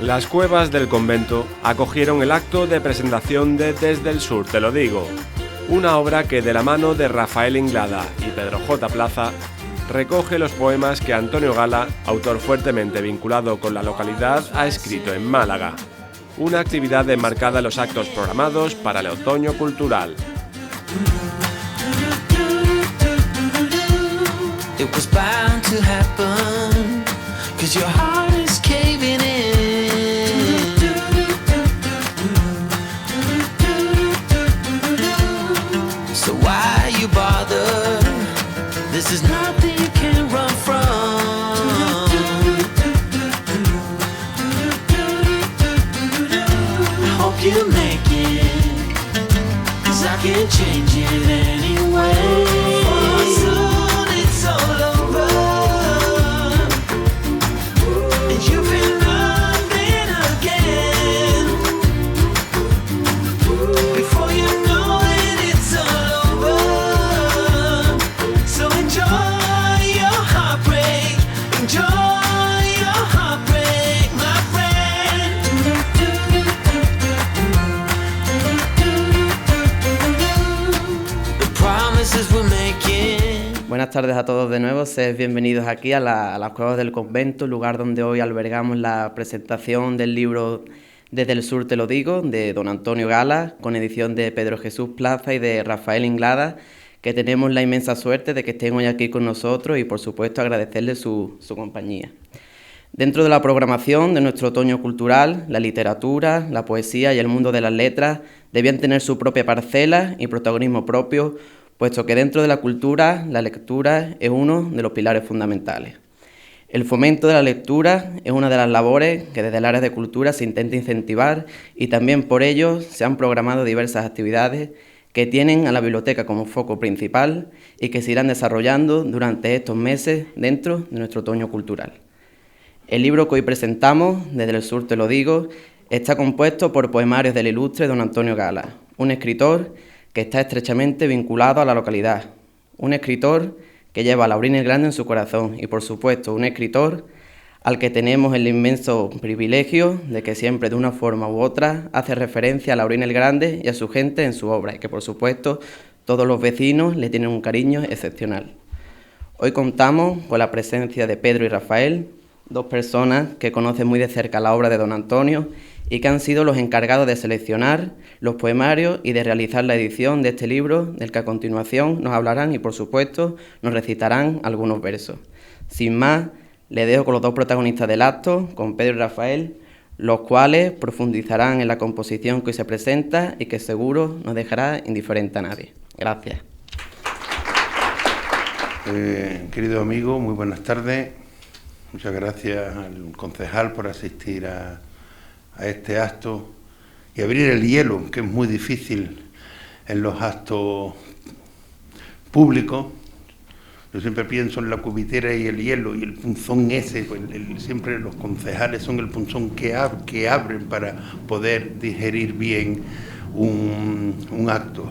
Las cuevas del convento acogieron el acto de presentación de Desde el Sur te lo digo, una obra que de la mano de Rafael Inglada y Pedro J. Plaza recoge los poemas que Antonio Gala, autor fuertemente vinculado con la localidad, ha escrito en Málaga, una actividad enmarcada en los actos programados para el otoño cultural. It was bound to happen, 'cause your heart is caving in. So why you bother? This is nothing you can run from. I hope you make it, 'cause I can't change it anyway. Buenas tardes a todos de nuevo, sed bienvenidos aquí a las Cuevas del Convento, lugar donde hoy albergamos la presentación del libro Desde el Sur te lo digo, de don Antonio Gala, con edición de Pedro Jesús Plaza y de Rafael Inglada, que tenemos la inmensa suerte de que estén hoy aquí con nosotros y por supuesto agradecerles su compañía. Dentro de la programación de nuestro otoño cultural, la literatura, la poesía y el mundo de las letras debían tener su propia parcela y protagonismo propio, puesto que dentro de la cultura, la lectura es uno de los pilares fundamentales. El fomento de la lectura es una de las labores que desde el área de cultura se intenta incentivar y también por ello se han programado diversas actividades que tienen a la biblioteca como foco principal y que se irán desarrollando durante estos meses dentro de nuestro otoño cultural. El libro que hoy presentamos, Desde el Sur te lo digo, está compuesto por poemarios del ilustre don Antonio Gala, un escritor que está estrechamente vinculado a la localidad, un escritor que lleva a Laurín el Grande en su corazón y, por supuesto, un escritor al que tenemos el inmenso privilegio de que siempre, de una forma u otra, hace referencia a Laurín el Grande y a su gente en su obra y que, por supuesto, todos los vecinos le tienen un cariño excepcional. Hoy contamos con la presencia de Pedro y Rafael, dos personas que conocen muy de cerca la obra de don Antonio y que han sido los encargados de seleccionar los poemarios y de realizar la edición de este libro, del que a continuación nos hablarán y, por supuesto, nos recitarán algunos versos. Sin más, les dejo con los dos protagonistas del acto, con Pedro y Rafael, los cuales profundizarán en la composición que hoy se presenta y que seguro no dejará indiferente a nadie. Gracias. Querido amigo, muy buenas tardes. Muchas gracias al concejal por asistir a este acto y abrir el hielo, que es muy difícil en los actos públicos. Yo siempre pienso en la cubitera y el hielo y el punzón ese, pues siempre los concejales son el punzón que abren para poder digerir bien un acto.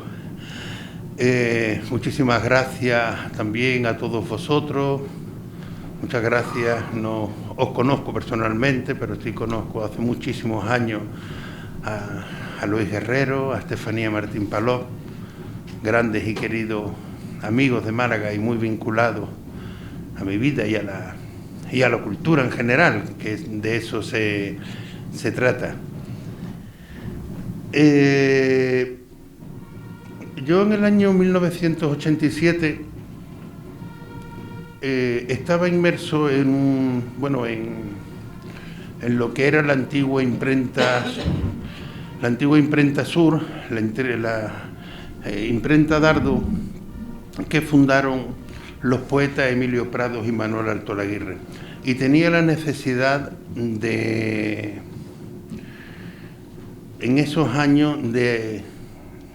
Muchísimas gracias también a todos vosotros. Muchas gracias, no os conozco personalmente, pero sí conozco hace muchísimos años a Luis Guerrero, a Estefanía Martín Palop, grandes y queridos amigos de Málaga y muy vinculados a mi vida y a la cultura en general, que de eso se trata. Yo en el año 1987 estaba inmerso en lo que era la antigua imprenta Sur, la imprenta Dardo, que fundaron los poetas Emilio Prados y Manuel Altolaguirre. Y tenía la necesidad en esos años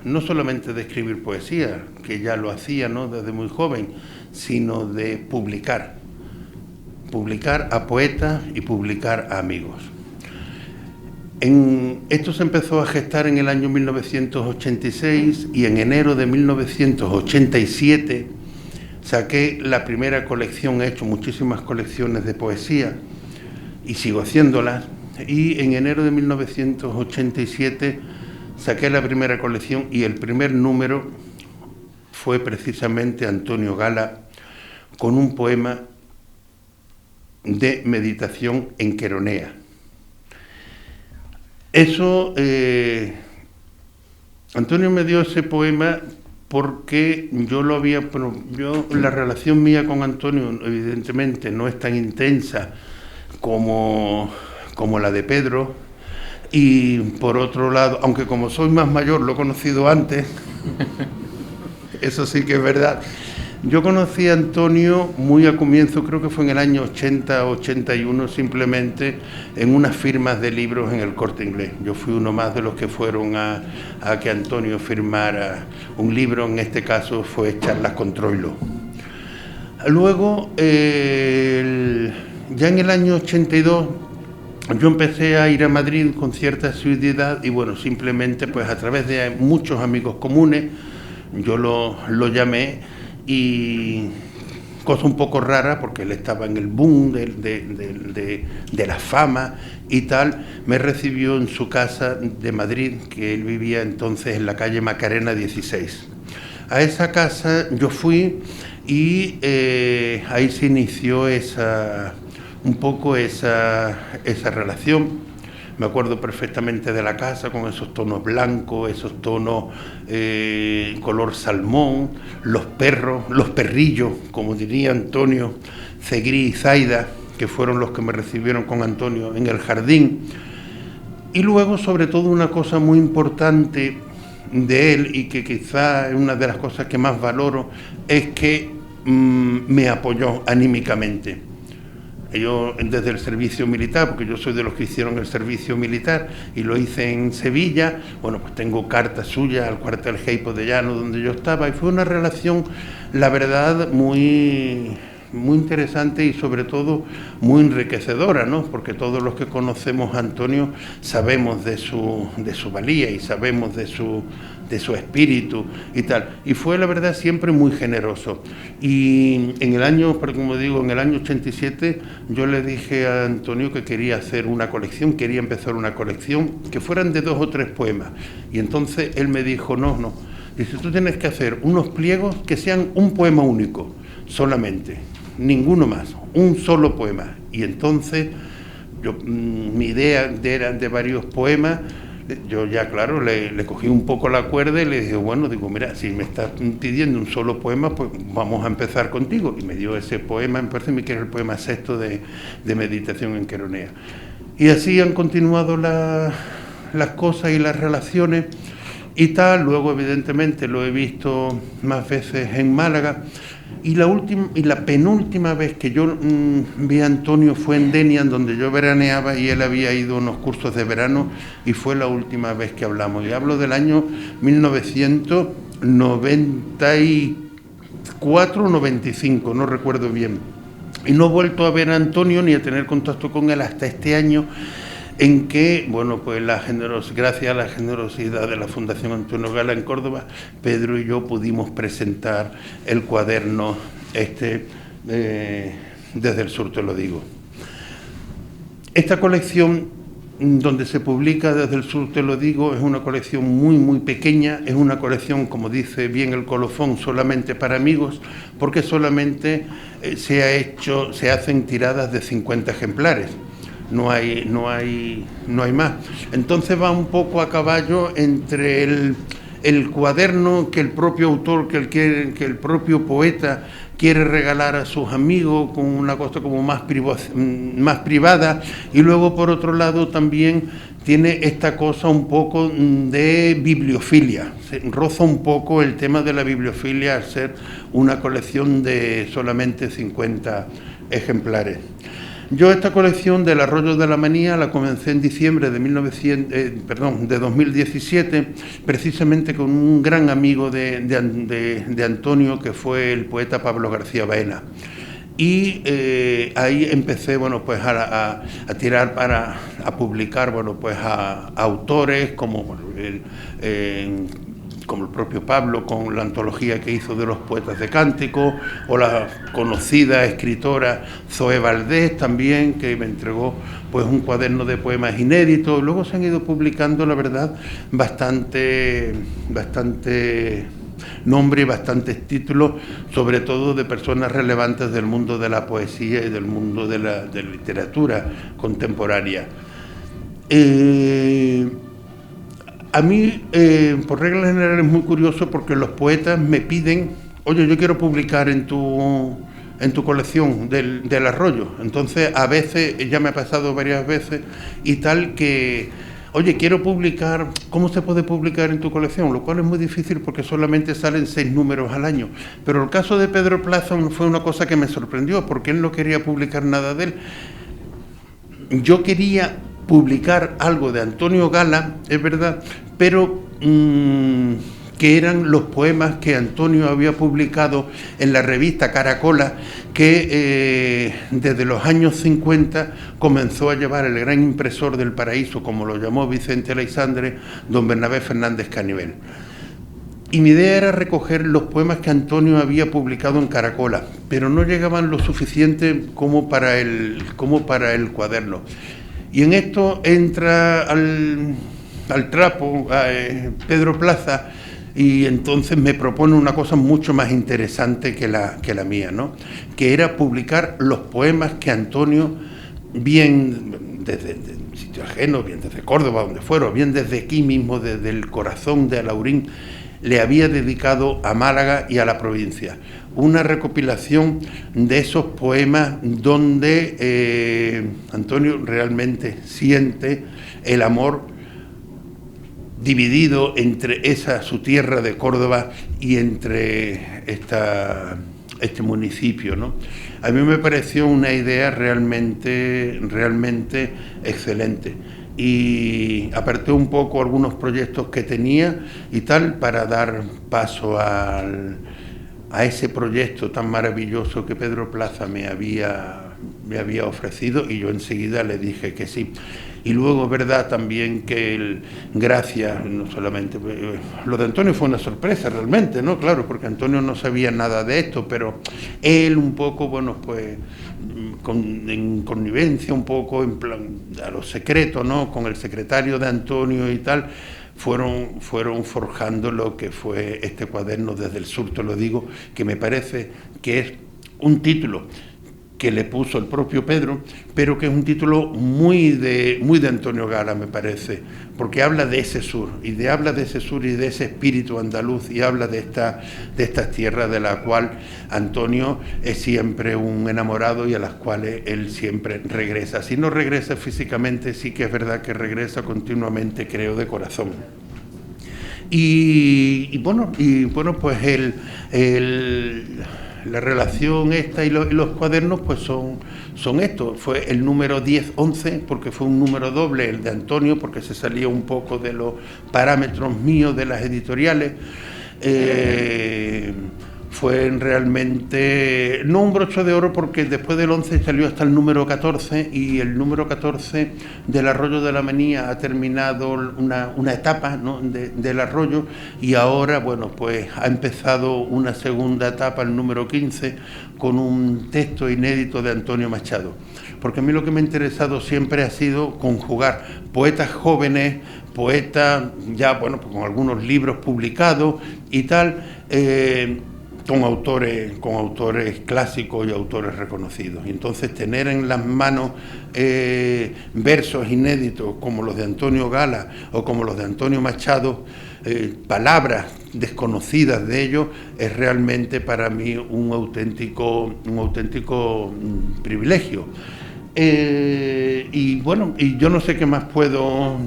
no solamente de escribir poesía, que ya lo hacía, ¿no?, desde muy joven, sino de publicar a poetas y publicar a amigos. Esto se empezó a gestar en el año 1986 y en enero de 1987 saqué la primera colección. He hecho muchísimas colecciones de poesía y sigo haciéndolas, y en enero de 1987 saqué la primera colección y el primer número fue precisamente Antonio Gala con un poema de meditación en queronea. Eso, Antonio me dio ese poema porque la relación mía con Antonio evidentemente no es tan intensa como la de Pedro, y por otro lado, aunque como soy más mayor lo he conocido antes, eso sí que es verdad. Yo conocí a Antonio muy a comienzo, creo que fue en el año 80, 81, simplemente en unas firmas de libros en el Corte Inglés. Yo fui uno más de los que fueron a que Antonio firmara un libro, en este caso fue Charlas con Troilo. Luego, ya en el año 82, yo empecé a ir a Madrid con cierta asiduidad y bueno, simplemente pues a través de muchos amigos comunes, yo lo llamé. Y cosa un poco rara, porque él estaba en el boom de la fama y tal, me recibió en su casa de Madrid, que él vivía entonces en la calle Macarena 16. A esa casa yo fui y ahí se inició esa relación. Me acuerdo perfectamente de la casa con esos tonos blancos, esos tonos color salmón, los perrillos, como diría Antonio, Cegrí y Zaida, que fueron los que me recibieron con Antonio en el jardín. Y luego, sobre todo, una cosa muy importante de él, y que quizá es una de las cosas que más valoro, es que me apoyó anímicamente. Yo desde el servicio militar, porque yo soy de los que hicieron el servicio militar y lo hice en Sevilla, bueno, pues tengo cartas suyas al cuartel Heipo de Llano donde yo estaba, y fue una relación, la verdad, muy interesante y sobre todo muy enriquecedora, ¿no? Porque todos los que conocemos a Antonio sabemos de su valía y sabemos de su espíritu y tal. Y fue, la verdad, siempre muy generoso. Y en el año 87, yo le dije a Antonio que quería hacer una colección, quería empezar una colección, que fueran de 2 o 3 poemas. Y entonces él me dijo, no. Dice, tú tienes que hacer unos pliegos que sean un poema único, solamente, ninguno más, un solo poema. Y entonces, mi idea era de varios poemas. Yo ya, claro, le cogí un poco la cuerda y le dije, bueno, mira, si me estás pidiendo un solo poema, pues vamos a empezar contigo. Y me dio ese poema, me parece que era el poema 6º de meditación en queronea. Y así han continuado las cosas y las relaciones y tal. Luego, evidentemente, lo he visto más veces en Málaga. Y la penúltima vez que yo vi a Antonio fue en Denia, donde yo veraneaba, y él había ido a unos cursos de verano, y fue la última vez que hablamos. Y hablo del año 1994 o 95, no recuerdo bien. Y no he vuelto a ver a Antonio ni a tener contacto con él hasta este año, en que, bueno, pues gracias a la generosidad de la Fundación Antonio Gala en Córdoba, Pedro y yo pudimos presentar el cuaderno Desde el Sur te lo digo. Esta colección, donde se publica Desde el Sur te lo digo, es una colección muy, muy pequeña, es una colección, como dice bien el colofón, solamente para amigos, porque solamente se hacen tiradas de 50 ejemplares. No hay más. Entonces va un poco a caballo entre el cuaderno que el propio autor, que el propio poeta quiere regalar a sus amigos con una cosa como más privada, y luego por otro lado también tiene esta cosa un poco de bibliofilia. Se roza un poco el tema de la bibliofilia al ser una colección de solamente 50 ejemplares. Yo esta colección del Arroyo de la Manía la comencé en diciembre de 2017, precisamente con un gran amigo de Antonio, que fue el poeta Pablo García Baena. Y ahí empecé, bueno, pues a tirar a publicar, bueno, pues a autores como como el propio Pablo, con la antología que hizo de los poetas de cántico, o la conocida escritora Zoe Valdés también, que me entregó pues un cuaderno de poemas inéditos. Luego se han ido publicando, la verdad, bastante nombre y bastantes títulos, sobre todo de personas relevantes del mundo de la poesía y del mundo de la literatura contemporánea. A mí, por regla general, es muy curioso porque los poetas me piden: oye, yo quiero publicar en tu colección del Arroyo. Entonces, a veces, ya me ha pasado varias veces y tal, que oye, quiero publicar, ¿cómo se puede publicar en tu colección? Lo cual es muy difícil porque solamente salen 6 números al año. Pero el caso de Pedro Plaza fue una cosa que me sorprendió, porque él no quería publicar nada de él. Yo quería publicar algo de Antonio Gala, es verdad, pero que eran los poemas que Antonio había publicado en la revista Caracola, que desde los años 50 comenzó a llevar el gran impresor del paraíso, como lo llamó Vicente Aleixandre, don Bernabé Fernández Canivel. Y mi idea era recoger los poemas que Antonio había publicado en Caracola, pero no llegaban lo suficiente como para el cuaderno. Y en esto entra al trapo Pedro Plaza, y entonces me propone una cosa mucho más interesante que la mía, ¿no? Que era publicar los poemas que Antonio, bien desde sitio ajeno, bien desde Córdoba, donde fuera, bien desde aquí mismo, desde el corazón de Alaurín, le había dedicado a Málaga y a la provincia. Una recopilación de esos poemas donde Antonio realmente siente el amor dividido entre su tierra de Córdoba y entre este municipio, ¿no? A mí me pareció una idea realmente excelente. Y aparté un poco algunos proyectos que tenía y tal, para dar paso a ese proyecto tan maravilloso que Pedro Plaza me había ofrecido, y yo enseguida le dije que sí. Y luego, verdad también que gracias, no solamente, lo de Antonio fue una sorpresa realmente, ¿no? Claro, porque Antonio no sabía nada de esto, pero él un poco, bueno, pues en connivencia, un poco en plan a lo secreto, ¿no? Con el secretario de Antonio y tal, fueron forjando lo que fue este cuaderno Desde el Sur, te lo digo, que me parece que es un título que le puso el propio Pedro, pero que es un título muy de Antonio Gala, me parece, porque habla de ese sur, y de ese espíritu andaluz, y habla de estas tierras de la cual Antonio es siempre un enamorado y a las cuales él siempre regresa. Si no regresa físicamente, sí que es verdad que regresa continuamente, creo, de corazón. Y bueno, pues la relación esta y los cuadernos pues son esto. Fue el número 10-11 porque fue un número doble, el de Antonio, porque se salía un poco de los parámetros míos de las editoriales. Fue realmente no un broche de oro, porque después del 11 salió hasta el número 14, y el número 14 del Arroyo de la Manía ha terminado una etapa, ¿no?, del Arroyo, y ahora, bueno, pues ha empezado una segunda etapa, el número 15, con un texto inédito de Antonio Machado. Porque a mí lo que me ha interesado siempre ha sido conjugar poetas jóvenes, poetas ya, bueno, pues con algunos libros publicados y tal, con autores clásicos y autores reconocidos. Y entonces tener en las manos versos inéditos como los de Antonio Gala o como los de Antonio Machado, palabras desconocidas de ellos, es realmente para mí un auténtico privilegio. Y bueno, y yo no sé qué más puedo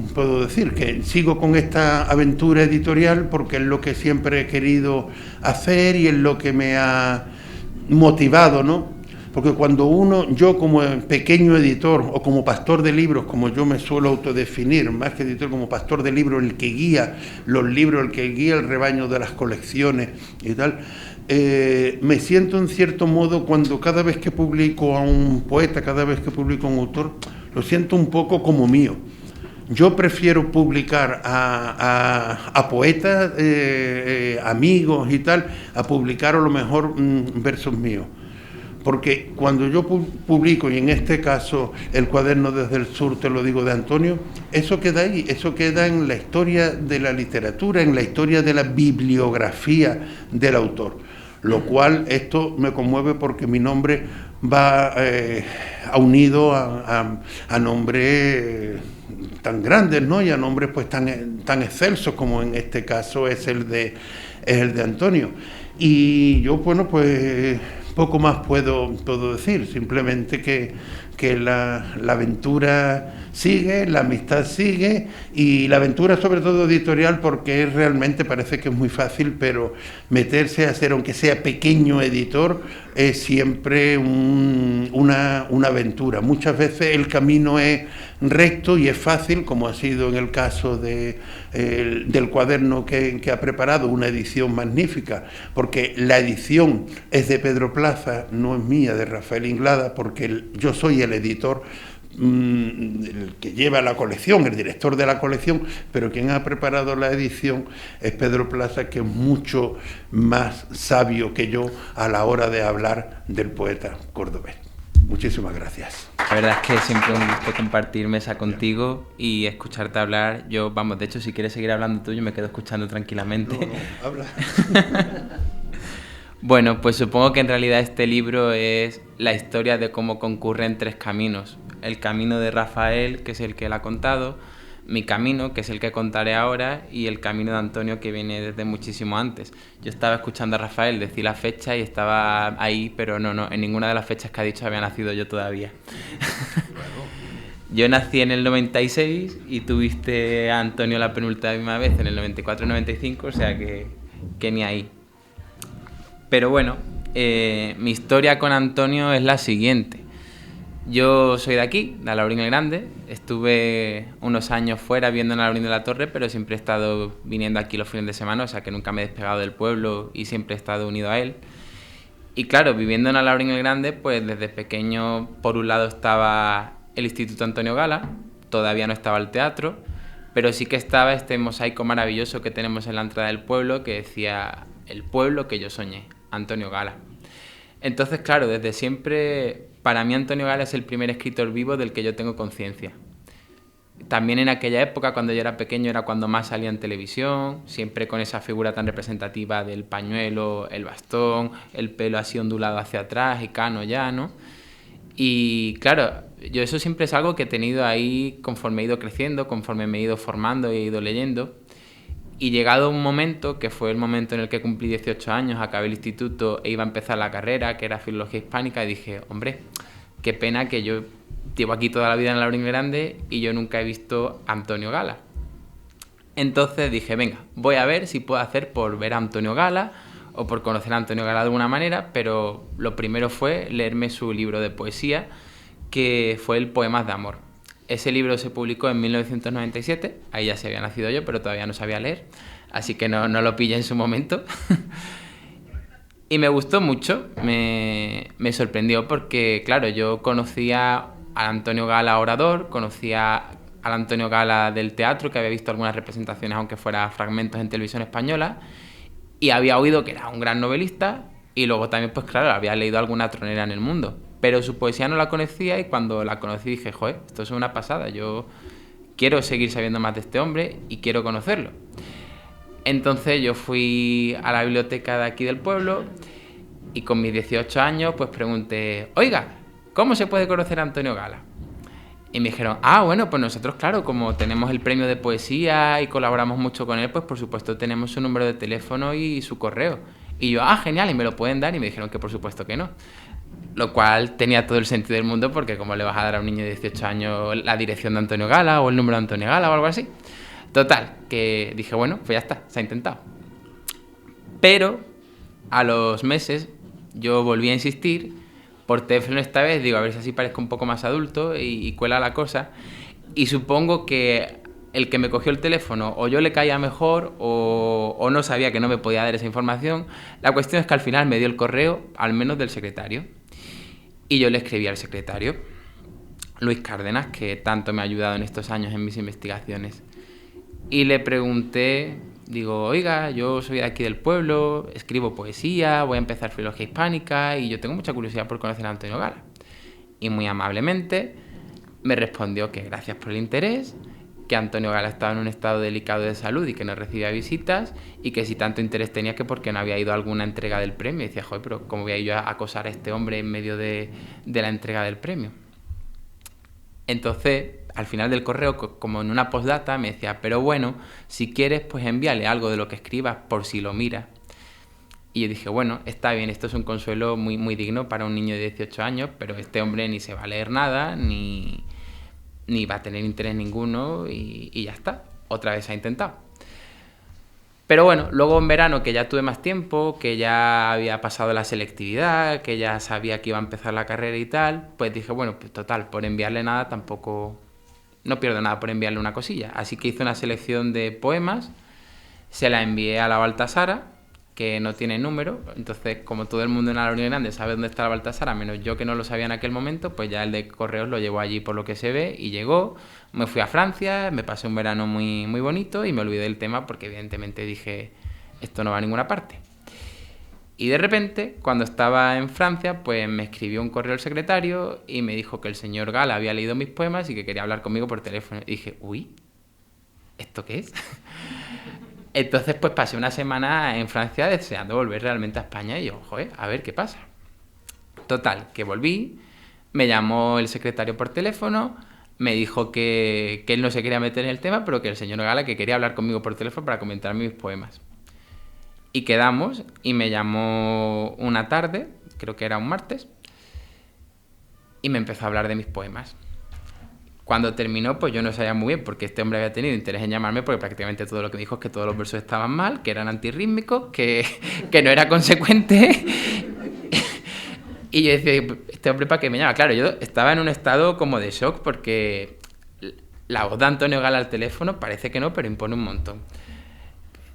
decir, que sigo con esta aventura editorial porque es lo que siempre he querido hacer y es lo que me ha motivado, ¿no? Porque cuando yo como pequeño editor o como pastor de libros, como yo me suelo autodefinir, más que editor, como pastor de libros, el que guía los libros, el que guía el rebaño de las colecciones y tal, me siento en cierto modo, cuando cada vez que publico a un poeta, cada vez que publico a un autor, lo siento un poco como mío. Yo prefiero publicar a poetas, amigos y tal, a publicar a lo mejor versos míos. Porque cuando yo publico, y en este caso el cuaderno Desde el Sur, te lo digo, de Antonio, eso queda ahí, eso queda en la historia de la literatura, en la historia de la bibliografía del autor. Lo cual esto me conmueve porque mi nombre va unido a nombres tan grandes, ¿no? Y a nombres pues tan excelsos como en este caso es el de Antonio. Y yo, bueno, pues poco más puedo decir, simplemente que la aventura sigue, la amistad sigue, y la aventura sobre todo editorial, porque realmente parece que es muy fácil, pero meterse a ser, aunque sea pequeño editor, es siempre una aventura. Muchas veces el camino es recto y es fácil, como ha sido en el caso del cuaderno que ha preparado, una edición magnífica, porque la edición es de Pedro Plaza, no es mía, de Rafael Inglada, porque yo soy el editor, el que lleva la colección, el director de la colección, pero quien ha preparado la edición es Pedro Plaza, que es mucho más sabio que yo a la hora de hablar del poeta cordobés. Muchísimas gracias. La verdad es que siempre un gusto compartir mesa contigo y escucharte hablar. Yo, vamos, de hecho, si quieres seguir hablando tú, yo me quedo escuchando tranquilamente. No, habla. Bueno, pues supongo que en realidad este libro es la historia de cómo concurren tres caminos. El camino de Rafael, que es el que él ha contado, mi camino, que es el que contaré ahora, y el camino de Antonio, que viene desde muchísimo antes. Yo estaba escuchando a Rafael decir la fecha y estaba ahí, pero no, en ninguna de las fechas que ha dicho había nacido yo todavía. Yo nací en el 96 y tuviste a Antonio la penúltima vez en el 94-95, o sea que ni ahí. Pero bueno, mi historia con Antonio es la siguiente. Yo soy de aquí, de Alhaurín el Grande. Estuve unos años fuera viviendo en Alhaurín de la Torre, pero siempre he estado viniendo aquí los fines de semana, o sea que nunca me he despegado del pueblo y siempre he estado unido a él. Y claro, viviendo en Alhaurín el Grande, pues desde pequeño, por un lado estaba el Instituto Antonio Gala, todavía no estaba el teatro, pero sí que estaba este mosaico maravilloso que tenemos en la entrada del pueblo que decía: el pueblo que yo soñé, Antonio Gala. Entonces, claro, desde siempre, para mí Antonio Gala es el primer escritor vivo del que yo tengo conciencia. También en aquella época, cuando yo era pequeño, era cuando más salía en televisión, siempre con esa figura tan representativa del pañuelo, el bastón, el pelo así ondulado hacia atrás y cano ya, ¿no? Y claro, yo eso siempre es algo que he tenido ahí conforme he ido creciendo, conforme me he ido formando y he ido leyendo. Y llegado un momento, que fue el momento en el que cumplí 18 años, acabé el instituto e iba a empezar la carrera, que era Filología Hispánica, y dije, hombre, qué pena que yo llevo aquí toda la vida en Alhaurín Grande y yo nunca he visto a Antonio Gala. Entonces dije, venga, voy a ver si puedo hacer por ver a Antonio Gala o por conocer a Antonio Gala de alguna manera, pero lo primero fue leerme su libro de poesía, que fue el Poemas de Amor. Ese libro se publicó en 1997, ahí ya se había nacido yo, pero todavía no sabía leer, así que no lo pillé en su momento. Y me gustó mucho, me sorprendió porque, claro, yo conocía al Antonio Gala orador, conocía al Antonio Gala del teatro, que había visto algunas representaciones, aunque fuera fragmentos en televisión española, y había oído que era un gran novelista, y luego también, pues claro, había leído alguna tronera en el mundo. Pero su poesía no la conocía y cuando la conocí dije, joder, esto es una pasada, yo quiero seguir sabiendo más de este hombre y quiero conocerlo. Entonces yo fui a la biblioteca de aquí del pueblo y con mis 18 años pues pregunté, oiga, ¿cómo se puede conocer a Antonio Gala? Y me dijeron, bueno, pues nosotros, claro, como tenemos el premio de poesía y colaboramos mucho con él, pues por supuesto tenemos su número de teléfono y su correo. Y yo, genial, ¿y me lo pueden dar? Y me dijeron que por supuesto que no. Lo cual tenía todo el sentido del mundo porque como le vas a dar a un niño de 18 años la dirección de Antonio Gala o el número de Antonio Gala o algo así. Total, que dije, bueno, pues ya está, se ha intentado. Pero a los meses yo volví a insistir por teléfono esta vez, digo, a ver si así parezco un poco más adulto y cuela la cosa. Y supongo que el que me cogió el teléfono o yo le caía mejor o no sabía que no me podía dar esa información. La cuestión es que al final me dio el correo, al menos del secretario. Y yo le escribí al secretario. Luis Cárdenas, que tanto me ha ayudado en estos años en mis investigaciones. Y le pregunté, digo, oiga, yo soy de aquí del pueblo, escribo poesía, voy a empezar filología hispánica y yo tengo mucha curiosidad por conocer a Antonio Gala. Y muy amablemente me respondió que gracias por el interés, que Antonio Gala estaba en un estado delicado de salud y que no recibía visitas, y que si tanto interés tenía, que porque no había ido a alguna entrega del premio. Y decía, joder, pero ¿cómo voy a ir yo a acosar a este hombre en medio de la entrega del premio? Entonces, al final del correo, como en una postdata, me decía, pero bueno, si quieres, pues envíale algo de lo que escribas por si lo mira. Y yo dije, bueno, está bien, esto es un consuelo muy, muy digno para un niño de 18 años, pero este hombre ni se va a leer nada, ni va a tener interés ninguno, y ya está, otra vez ha intentado. Pero bueno, luego en verano, que ya tuve más tiempo, que ya había pasado la selectividad, que ya sabía que iba a empezar la carrera y tal, pues dije, bueno, pues total, por enviarle nada tampoco, no pierdo nada por enviarle una cosilla. Así que hice una selección de poemas, se la envié a la Baltasara, que no tiene número. Entonces, como todo el mundo en la Unión Grande sabe dónde está la Baltasara, menos yo que no lo sabía en aquel momento, pues ya el de correos lo llevó allí por lo que se ve, y llegó. Me fui a Francia, me pasé un verano muy, muy bonito y me olvidé del tema porque evidentemente dije, esto no va a ninguna parte. Y de repente, cuando estaba en Francia, pues me escribió un correo el secretario y me dijo que el señor Gala había leído mis poemas y que quería hablar conmigo por teléfono. Y dije, uy, ¿esto qué es? Entonces, pues pasé una semana en Francia deseando volver realmente a España, y yo, joder, a ver qué pasa. Total, que volví, me llamó el secretario por teléfono, me dijo que él no se quería meter en el tema, pero que el señor Gala que quería hablar conmigo por teléfono para comentar mis poemas. Y quedamos, y me llamó una tarde, creo que era un martes, y me empezó a hablar de mis poemas. Cuando terminó, pues yo no sabía muy bien porque este hombre había tenido interés en llamarme, porque prácticamente todo lo que me dijo es que todos los versos estaban mal, que eran antirrítmicos, que no era consecuente. Y yo decía, este hombre, ¿para qué me llama? Claro, yo estaba en un estado como de shock porque la voz de Antonio Gala al teléfono parece que no, pero impone un montón.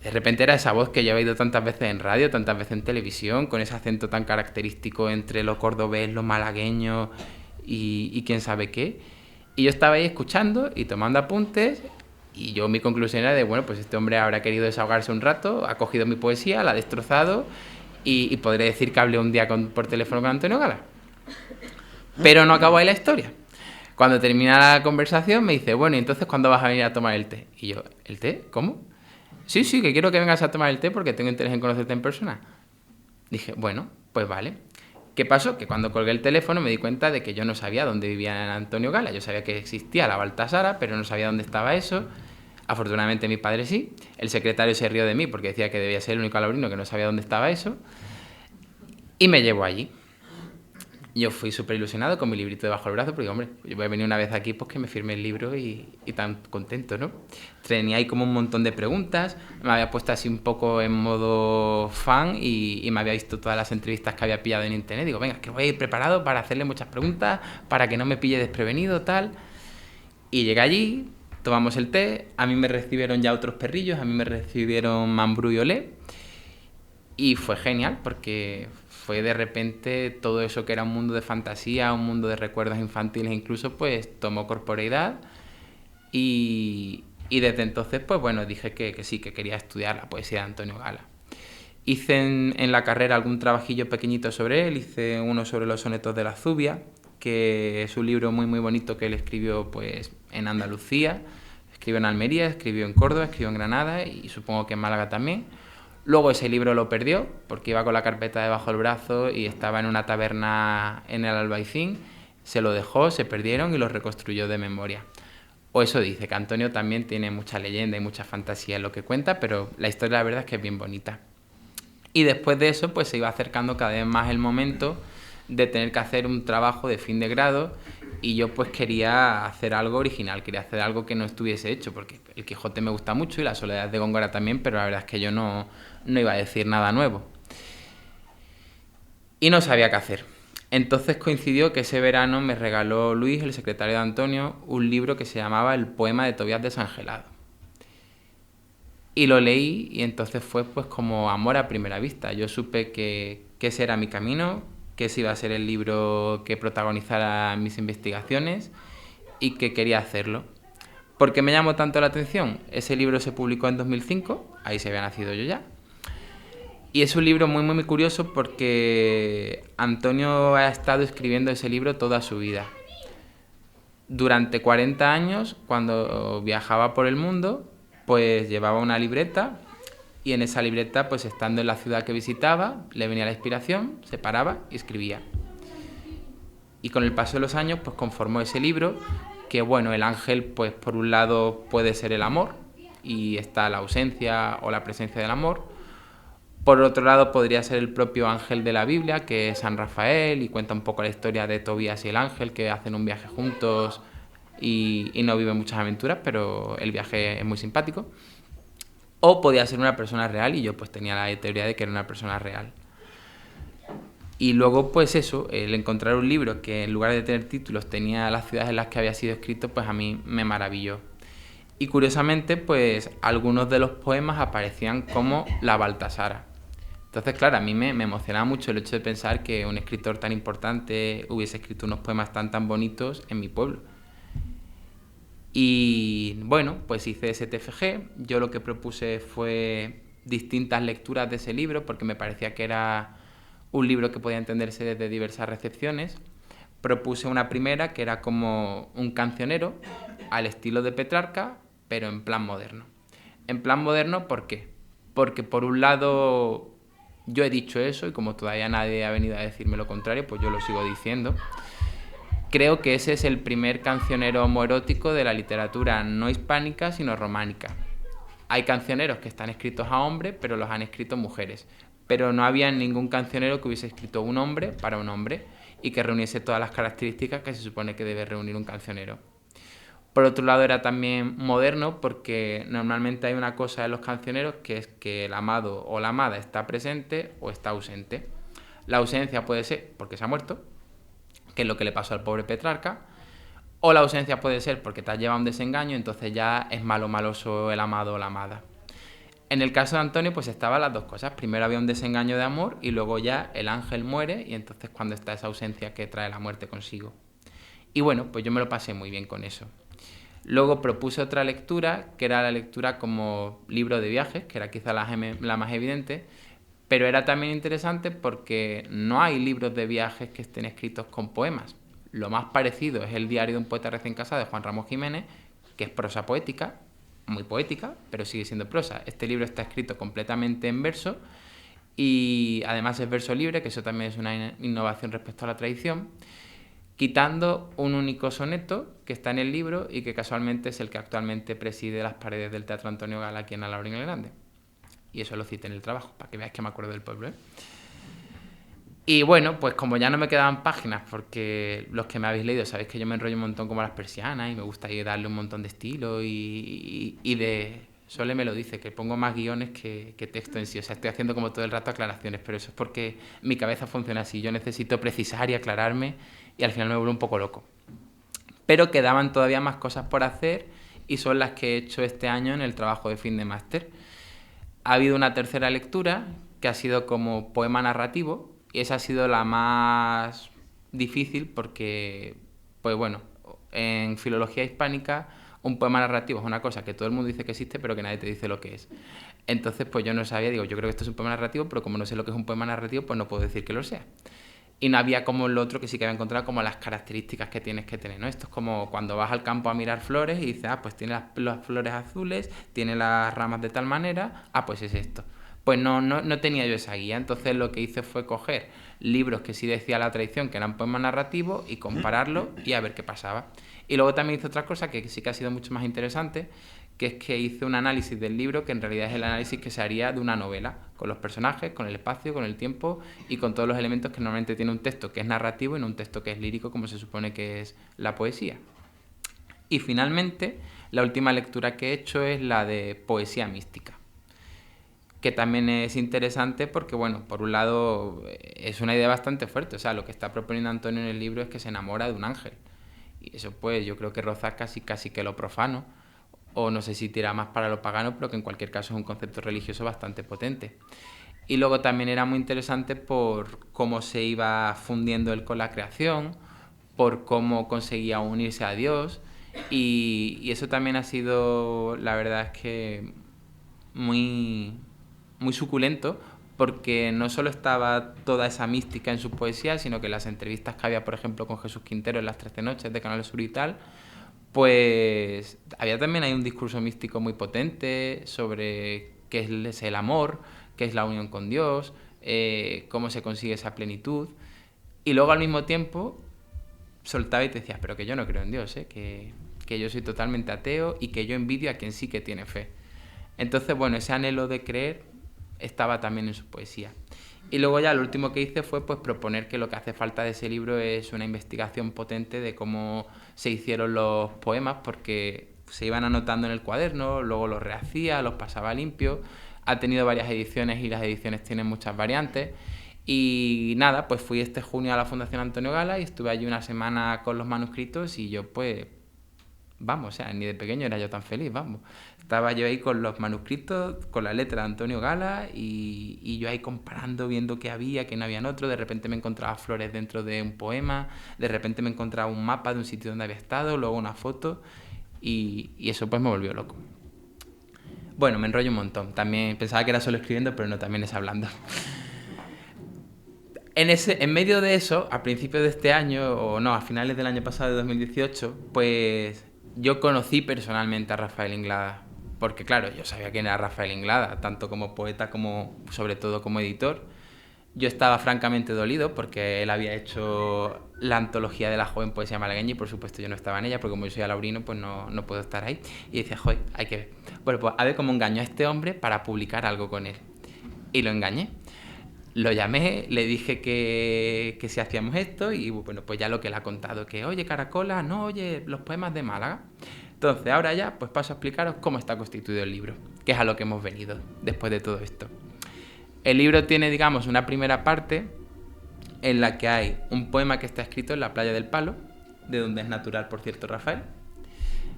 De repente era esa voz que yo he oído tantas veces en radio, tantas veces en televisión, con ese acento tan característico entre lo cordobés, lo malagueño y quién sabe qué. Y yo estaba ahí escuchando y tomando apuntes, y yo mi conclusión era de, bueno, pues este hombre habrá querido desahogarse un rato, ha cogido mi poesía, la ha destrozado, y podré decir que hablé un día por teléfono con Antonio Gala. Pero no acabó ahí la historia. Cuando termina la conversación me dice, bueno, ¿y entonces cuándo vas a venir a tomar el té? Y yo, ¿el té? ¿Cómo? Sí, que quiero que vengas a tomar el té porque tengo interés en conocerte en persona. Dije, bueno, pues vale. ¿Qué pasó? Que cuando colgué el teléfono me di cuenta de que yo no sabía dónde vivía Antonio Gala. Yo sabía que existía la Baltasara, pero no sabía dónde estaba eso. Afortunadamente mi padre sí. El secretario se rió de mí porque decía que debía ser el único alumno que no sabía dónde estaba eso. Y me llevó allí. Yo fui súper ilusionado con mi librito debajo del brazo porque, hombre, yo voy a venir una vez aquí, pues que me firme el libro y tan contento, ¿no? Tenía ahí como un montón de preguntas, me había puesto así un poco en modo fan y me había visto todas las entrevistas que había pillado en internet. Digo, venga, que voy a ir preparado para hacerle muchas preguntas, para que no me pille desprevenido, tal. Y llegué allí, tomamos el té, a mí me recibieron ya otros perrillos, a mí me recibieron Mambrú y Olé, y fue genial porque fue de repente todo eso que era un mundo de fantasía, un mundo de recuerdos infantiles incluso, pues tomó corporeidad, y desde entonces, pues bueno, dije que sí, que quería estudiar la poesía de Antonio Gala. Hice en la carrera algún trabajillo pequeñito sobre él, hice uno sobre los sonetos de la Zubia, que es un libro muy muy bonito que él escribió pues en Andalucía, escribió en Almería, escribió en Córdoba, escribió en Granada y supongo que en Málaga también. Luego ese libro lo perdió porque iba con la carpeta debajo del brazo y estaba en una taberna en el Albaicín, se lo dejó, se perdieron y lo reconstruyó de memoria. O eso dice, que Antonio también tiene mucha leyenda y mucha fantasía en lo que cuenta, pero la historia la verdad es que es bien bonita. Y después de eso pues se iba acercando cada vez más el momento de tener que hacer un trabajo de fin de grado, y yo pues quería hacer algo original, quería hacer algo que no estuviese hecho, porque el Quijote me gusta mucho y la Soledad de Góngora también, pero la verdad es que yo no iba a decir nada nuevo. Y no sabía qué hacer. Entonces coincidió que ese verano me regaló Luis, el secretario de Antonio, un libro que se llamaba El poema de Tobías Desangelado. Y lo leí y entonces fue pues como amor a primera vista. Yo supe que ese era mi camino, que ese iba a ser el libro que protagonizara mis investigaciones, y que quería hacerlo. ¿Por qué me llamó tanto la atención? Ese libro se publicó en 2005, ahí se había nacido yo ya. Y es un libro muy, muy, muy curioso porque Antonio ha estado escribiendo ese libro toda su vida. Durante 40 años, cuando viajaba por el mundo, pues llevaba una libreta y en esa libreta, pues estando en la ciudad que visitaba, le venía la inspiración, se paraba y escribía. Y con el paso de los años, pues conformó ese libro, que bueno, el ángel, pues por un lado puede ser el amor, y está la ausencia o la presencia del amor. Por otro lado, podría ser el propio ángel de la Biblia, que es San Rafael, y cuenta un poco la historia de Tobías y el ángel, que hacen un viaje juntos y no viven muchas aventuras, pero el viaje es muy simpático. O podía ser una persona real, y yo pues tenía la teoría de que era una persona real. Y luego, pues eso, el encontrar un libro que en lugar de tener títulos tenía las ciudades en las que había sido escrito, pues a mí me maravilló. Y curiosamente, pues algunos de los poemas aparecían como la Baltasara. Entonces, claro, a mí me emocionaba mucho el hecho de pensar que un escritor tan importante hubiese escrito unos poemas tan bonitos en mi pueblo. Y bueno, pues hice ese TFG. Yo lo que propuse fue distintas lecturas de ese libro porque me parecía que era un libro que podía entenderse desde diversas recepciones. Propuse una primera que era como un cancionero al estilo de Petrarca, pero en plan moderno. En plan moderno, ¿por qué? Porque por un lado yo he dicho eso y como todavía nadie ha venido a decirme lo contrario, pues yo lo sigo diciendo. Creo que ese es el primer cancionero homoerótico de la literatura no hispánica, sino románica. Hay cancioneros que están escritos a hombres, pero los han escrito mujeres. Pero no había ningún cancionero que hubiese escrito un hombre para un hombre y que reuniese todas las características que se supone que debe reunir un cancionero. Por otro lado, era también moderno porque normalmente hay una cosa en los cancioneros que es que el amado o la amada está presente o está ausente. La ausencia puede ser porque se ha muerto, que es lo que le pasó al pobre Petrarca, o la ausencia puede ser porque te has llevado un desengaño, entonces ya es maloso el amado o la amada. En el caso de Antonio, pues estaban las dos cosas. Primero había un desengaño de amor y luego ya el ángel muere y entonces cuando está esa ausencia que trae la muerte consigo. Y bueno, pues yo me lo pasé muy bien con eso. Luego propuse otra lectura, que era la lectura como libro de viajes, que era quizá la más evidente, pero era también interesante porque no hay libros de viajes que estén escritos con poemas. Lo más parecido es el diario de un poeta recién casado de Juan Ramón Jiménez, que es prosa poética, muy poética, pero sigue siendo prosa. Este libro está escrito completamente en verso y además es verso libre, que eso también es una innovación respecto a la tradición, quitando un único soneto que está en el libro y que casualmente es el que actualmente preside las paredes del Teatro Antonio Gala aquí en Alhambra el Grande. Y eso lo cité en el trabajo, para que veáis que me acuerdo del pueblo, ¿eh? Y bueno, pues como ya no me quedaban páginas, porque los que me habéis leído sabéis que yo me enrollo un montón como las persianas y me gusta darle un montón de estilo y de... Sole me lo dice, que pongo más guiones que texto en sí. O sea, estoy haciendo como todo el rato aclaraciones, pero eso es porque mi cabeza funciona así. Yo necesito precisar y aclararme y al final me vuelvo un poco loco. Pero quedaban todavía más cosas por hacer y son las que he hecho este año en el trabajo de fin de máster. Ha habido una tercera lectura que ha sido como poema narrativo y esa ha sido la más difícil porque, pues bueno, en filología hispánica un poema narrativo es una cosa que todo el mundo dice que existe pero que nadie te dice lo que es. Entonces pues yo no sabía, digo, yo creo que esto es un poema narrativo, pero como no sé lo que es un poema narrativo, pues no puedo decir que lo sea. Y no había como lo otro que sí que había encontrado como las características que tienes que tener, ¿no? Esto es como cuando vas al campo a mirar flores y dices, pues tiene las flores azules, tiene las ramas de tal manera, pues es esto. Pues no tenía yo esa guía, entonces lo que hice fue coger libros que sí decía la tradición, que eran poemas narrativos, y compararlos y a ver qué pasaba. Y luego también hice otra cosa que sí que ha sido mucho más interesante, que es que hice un análisis del libro, que en realidad es el análisis que se haría de una novela, con los personajes, con el espacio, con el tiempo y con todos los elementos que normalmente tiene un texto que es narrativo y no un texto que es lírico, como se supone que es la poesía. Y finalmente, la última lectura que he hecho es la de poesía mística, que también es interesante porque, bueno, por un lado es una idea bastante fuerte. O sea, lo que está proponiendo Antonio en el libro es que se enamora de un ángel. Y eso pues yo creo que roza casi que lo profano, o no sé si tira más para lo pagano, pero que en cualquier caso es un concepto religioso bastante potente. Y luego también era muy interesante por cómo se iba fundiendo él con la creación, por cómo conseguía unirse a Dios Y eso también ha sido, la verdad es que muy, muy suculento, porque no solo estaba toda esa mística en sus poesías, sino que en las entrevistas que había, por ejemplo, con Jesús Quintero en las 13 noches de Canal Sur y tal, pues había también ahí un discurso místico muy potente sobre qué es el amor, qué es la unión con Dios, cómo se consigue esa plenitud. Y luego al mismo tiempo soltaba y te decía, pero que yo no creo en Dios, que yo soy totalmente ateo y que yo envidio a quien sí que tiene fe. Entonces, bueno, ese anhelo de creer estaba también en su poesía. Y luego ya lo último que hice fue pues proponer que lo que hace falta de ese libro es una investigación potente de cómo se hicieron los poemas, porque se iban anotando en el cuaderno, luego los rehacía, los pasaba limpio. Ha tenido varias ediciones y las ediciones tienen muchas variantes. Y nada, pues fui este junio a la Fundación Antonio Gala y estuve allí una semana con los manuscritos y yo pues, vamos, o sea, ni de pequeño era yo tan feliz, vamos. Estaba yo ahí con los manuscritos, con la letra de Antonio Gala y yo ahí comparando, viendo qué había, qué no había en otro. De repente me encontraba flores dentro de un poema, de repente me encontraba un mapa de un sitio donde había estado, luego una foto y eso pues me volvió loco. Bueno, me enrollo un montón. También pensaba que era solo escribiendo, pero no, también es hablando. En medio de eso, a principios de este año, o no, a finales del año pasado, de 2018, pues yo conocí personalmente a Rafael Inglada. Porque claro, yo sabía quién era Rafael Inglada, tanto como poeta como, sobre todo, como editor. Yo estaba francamente dolido porque él había hecho la antología de la joven poesía malagueña y por supuesto yo no estaba en ella porque como yo soy alaurino pues no puedo estar ahí. Y decía, joder, hay que ver. Bueno, pues a ver cómo engaño a este hombre para publicar algo con él. Y lo engañé. Lo llamé, le dije que si hacíamos esto y bueno, pues ya lo que le ha contado, que oye Caracola, no, oye, los poemas de Málaga. Entonces ahora ya pues paso a explicaros cómo está constituido el libro, que es a lo que hemos venido después de todo esto. El libro tiene, digamos, una primera parte en la que hay un poema que está escrito en la playa del Palo, de donde es natural, por cierto, Rafael.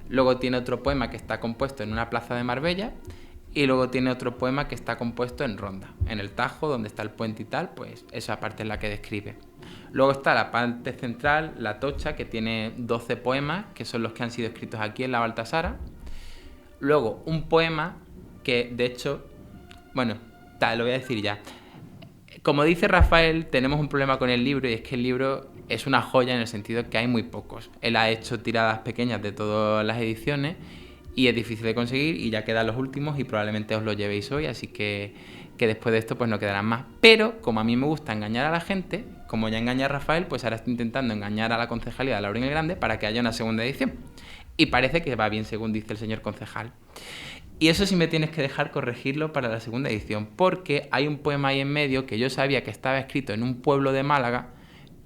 Luego tiene otro poema que está compuesto en una plaza de Marbella. Y luego tiene otro poema que está compuesto en Ronda, en el Tajo, donde está el puente y tal, pues esa parte es la que describe. Luego está la parte central, la Tocha, que tiene 12 poemas, que son los que han sido escritos aquí en la Baltasara. Luego un poema que, de hecho, bueno, lo voy a decir ya. Como dice Rafael, tenemos un problema con el libro y es que el libro es una joya en el sentido que hay muy pocos. Él ha hecho tiradas pequeñas de todas las ediciones y es difícil de conseguir y ya quedan los últimos y probablemente os lo llevéis hoy, así que después de esto pues no quedarán más. Pero como a mí me gusta engañar a la gente, como ya engañé a Rafael, pues ahora estoy intentando engañar a la concejalía de Laurín el Grande para que haya una segunda edición. Y parece que va bien según dice el señor concejal. Y eso sí me tienes que dejar corregirlo para la segunda edición, porque hay un poema ahí en medio que yo sabía que estaba escrito en un pueblo de Málaga,